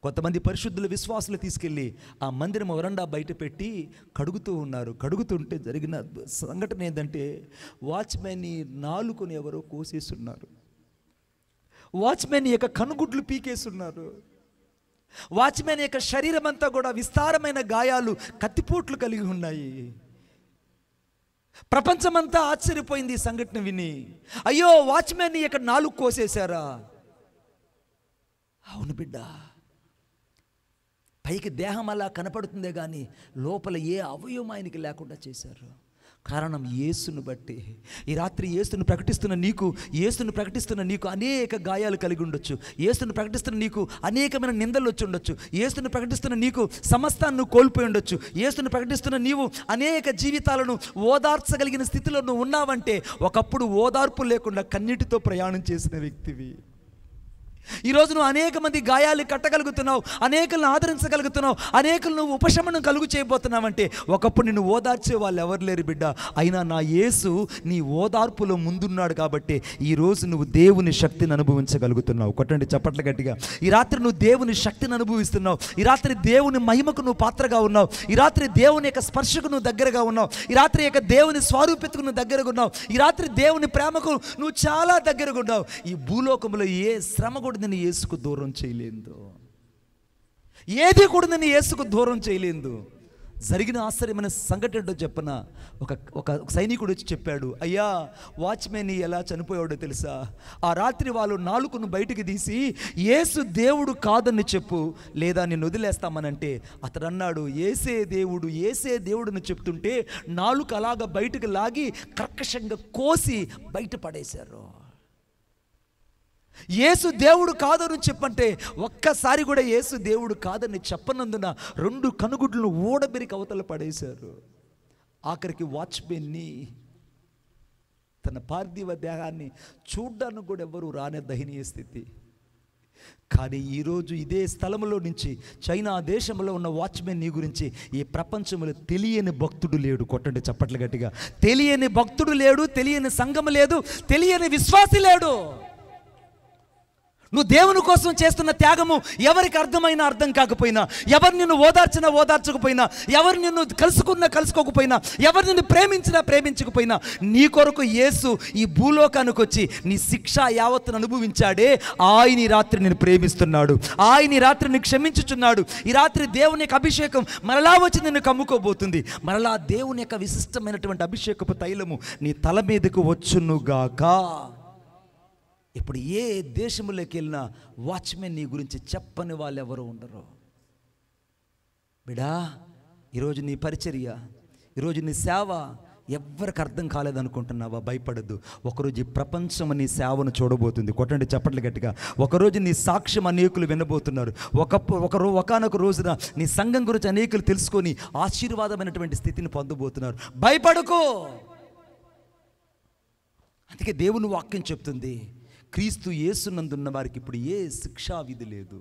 కొంతమంది పరిశుద్ధుల విశ్వాసులు తీసుకెళ్ళి ఆ మందిరం వరండా బయట పెట్టి కడుగుతూ ఉన్నారు. కడుగుతుంటే జరిగిన సంఘటన ఏంటంటే వాచ్మెన్ నాలుకని ఎవరో కోసేస్తున్నారు. వాచ్మెన్ యొక్క కనుగుడ్లు పీకేస్తున్నారు. వాచ్మెన్ యొక్క శరీరం అంతా కూడా విస్తారమైన గాయాలు, కత్తిపోట్లు కలిగి ఉన్నాయి. ప్రపంచమంతా ఆశ్చర్యపోయింది ఈ సంఘటన విని. అయ్యో, వాచ్మెన్ యొక్క నాలుగు కోసేశారా? అవును బిడ్డ, పైకి దేహం అలా కనపడుతుందే కానీ లోపల ఏ అవయవం ఆయనకి లేకుండా చేశారు. కారణం యేసును బట్టి. ఈ రాత్రి యేసును ప్రకటిస్తున్న నీకు అనేక గాయాలు కలిగి ఉండొచ్చు. యేసును ప్రకటిస్తున్న నీకు అనేకమైన నిందలు వచ్చి ఉండొచ్చు. యేసును ప్రకటిస్తున్న నీకు సమస్తాన్ని కోల్పోయి ఉండొచ్చు. యేసును ప్రకటిస్తున్న నీవు అనేక జీవితాలను ఓదార్చగలిగిన స్థితిలో నువ్వు ఉన్నావంటే ఒకప్పుడు ఓదార్పు లేకుండా కన్నీటితో ప్రయాణం చేసిన వ్యక్తివి. ఈరోజు నువ్వు అనేక మంది గాయాలు కట్టగలుగుతున్నావు, అనేకులను ఆదరించగలుగుతున్నావు, అనేకులు నువ్వు ఉపశమనం కలుగు చేయబోతున్నావంటే ఒకప్పుడు నిన్ను ఓదార్చే వాళ్ళు ఎవరు లేరు బిడ్డ. అయినా నా యేసు నీ ఓదార్పులో ముందున్నాడు కాబట్టి ఈరోజు నువ్వు దేవుని శక్తిని అనుభవించగలుగుతున్నావు. కొట్టండి చప్పట్లు గట్టిగా. ఈ రాత్రి నువ్వు దేవుని శక్తిని అనుభవిస్తున్నావు. ఈ రాత్రి దేవుని మహిమకు నువ్వు పాత్రగా ఉన్నావు. ఈ రాత్రి దేవుని యొక్క స్పర్శకు నువ్వు దగ్గరగా ఉన్నావు. ఈ రాత్రి యొక్క దేవుని స్వరూపితకు నువ్వు దగ్గరగా ఉన్నావు. ఈ రాత్రి దేవుని ప్రేమకు నువ్వు చాలా దగ్గరగా ఉన్నావు. ఈ భూలోకంలో ఏ శ్రమ కూడా నేను యేసుకు దూరం చేయలేదు. ఏది కూడా నేను యేసుకు దూరం చేయలేదు. జరిగిన ఆశ్చర్యమైన సంఘటన ఏంటో చెప్పన, ఒక సైనికుడు వచ్చి చెప్పాడు, అయ్యా వాచ్మెన్ ఎలా చనిపోయాడో తెలుసా? ఆ రాత్రి వాళ్ళు నాలుకను బయటికి తీసి యేసు దేవుడు కాదని చెప్పు, లేదా నేను వదిలేస్తామనంటే అతడు అన్నాడు, ఏసే దేవుడుని చెప్తుంటే నాలుక అలాగా బయటకు లాగి కర్కశంగా కోసి బయట పడేశారు. యేసు దేవుడు కాదని చెప్పంటే ఒక్కసారి కూడా యేసు దేవుడు కాదని చెప్పనందున 2 కనుగుడ్లను ఊడబెరికి అవతల పడేశారు. ఆఖరికి వాచ్మెన్ని తన పార్థివ దేహాన్ని చూడ్డానికి కూడా ఎవరు రానే దయనీయ స్థితి. కానీ ఈరోజు ఇదే స్థలంలో నుంచి చైనా దేశంలో ఉన్న వాచ్మెన్ నీ గురించి ఈ ప్రపంచంలో తెలియని భక్తుడు లేడు. కొట్టండి చప్పట్లు గట్టిగా. తెలియని భక్తుడు లేడు, తెలియని సంఘం లేదు, తెలియని విశ్వాసి లేడు. నువ్వు దేవుని కోసం చేస్తున్న త్యాగము ఎవరికి అర్థమైనా అర్థం కాకపోయినా, ఎవరు నిన్ను ఓదార్చకపోయినా, ఎవరు నిన్ను కలుసుకోకపోయినా, ఎవరు నిన్ను ప్రేమించకపోయినా, నీ కొరకు యేసు ఈ భూలోకానికి వచ్చి నీ శిక్ష యావత్తును అనుభవించాడే. ఆయన ఈ రాత్రి నేను ప్రేమిస్తున్నాడు, ఆయన ఈ రాత్రి నేను క్షమించుచున్నాడు. ఈ రాత్రి దేవుని యొక్క అభిషేకం మరలా వచ్చి నిన్ను కమ్ముకోబోతుంది. మరలా దేవుని యొక్క విశిష్టమైనటువంటి అభిషేకపు తైలము నీ తల మీదకు వచ్చునుగాక. ఇప్పుడు ఏ దేశంలోకి వెళ్ళినా వాచ్మెన్ నీ గురించి చెప్పని వాళ్ళు ఎవరు ఉండరు. బిడా, ఈరోజు నీ పరిచర్య, ఈరోజు నీ సేవ ఎవరికి అర్థం కాలేదనుకుంటున్నావా? భయపడద్దు. ఒకరోజు ఈ ప్రపంచం నీ సేవను చూడబోతుంది. కొట్టండి చప్పట్లు గట్టిగా. ఒకరోజు నీ సాక్ష్యం అనేకులు వినబోతున్నారు. ఒకనొక రోజున నీ సంఘం గురించి అనేకులు తెలుసుకొని ఆశీర్వాదమైనటువంటి స్థితిని పొందబోతున్నారు. భయపడకు. అందుకే దేవుని వాక్యం చెప్తుంది, క్రీస్తు యేసునందున్న వారికి ఇప్పుడు ఏ శిక్షా విధి లేదు.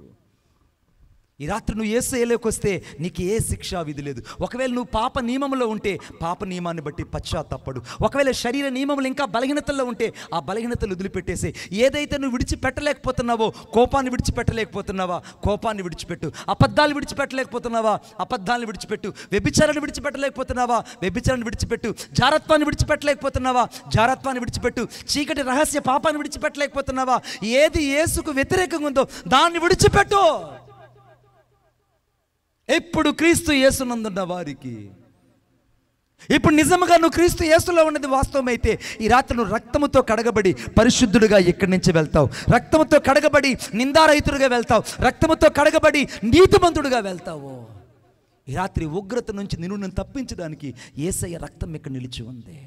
ఈ రాత్రి నువ్వు యేసులోకి వస్తే నీకు ఏ శిక్షా విధి లేదు. ఒకవేళ నువ్వు పాప నియమంలో ఉంటే పాప నియమాన్ని బట్టి పశ్చాత్తాపడు. ఒకవేళ శరీర నియమములు ఇంకా బలహీనతల్లో ఉంటే ఆ బలహీనతలు వదిలిపెట్టేసే. ఏదైతే నువ్వు విడిచిపెట్టలేకపోతున్నావో, కోపాన్ని విడిచిపెట్టలేకపోతున్నావా, కోపాన్ని విడిచిపెట్టు. అబద్ధాలు విడిచిపెట్టలేకపోతున్నావా, అబద్ధాలను విడిచిపెట్టు. వ్యభిచారాన్ని విడిచిపెట్టలేకపోతున్నావా, వ్యభిచారాన్ని విడిచిపెట్టు. జారత్వాన్ని విడిచిపెట్టలేకపోతున్నావా, జారత్వాన్ని విడిచిపెట్టు. చీకటి రహస్య పాపాన్ని విడిచిపెట్టలేకపోతున్నావా, ఏది యేసుకు వ్యతిరేకంగా ఉందో దాన్ని విడిచిపెట్టు. ఎప్పుడు క్రీస్తు యేసునందున్న వారికి, ఇప్పుడు నిజంగా నువ్వు క్రీస్తు యేసులో ఉన్నది వాస్తవమైతే ఈ రాత్రి నువ్వు రక్తముతో కడగబడి పరిశుద్ధుడిగా ఇక్కడి నుంచి వెళ్తావు. రక్తముతో కడగబడి నిందారహితుడిగా వెళ్తావు. రక్తముతో కడగబడి నీతిమంతుడిగా వెళ్తావు. ఈ రాత్రి ఉగ్రత నుంచి నిన్ను తప్పించడానికి యేసయ్య రక్తం ఇక్కడ నిలిచి ఉంది.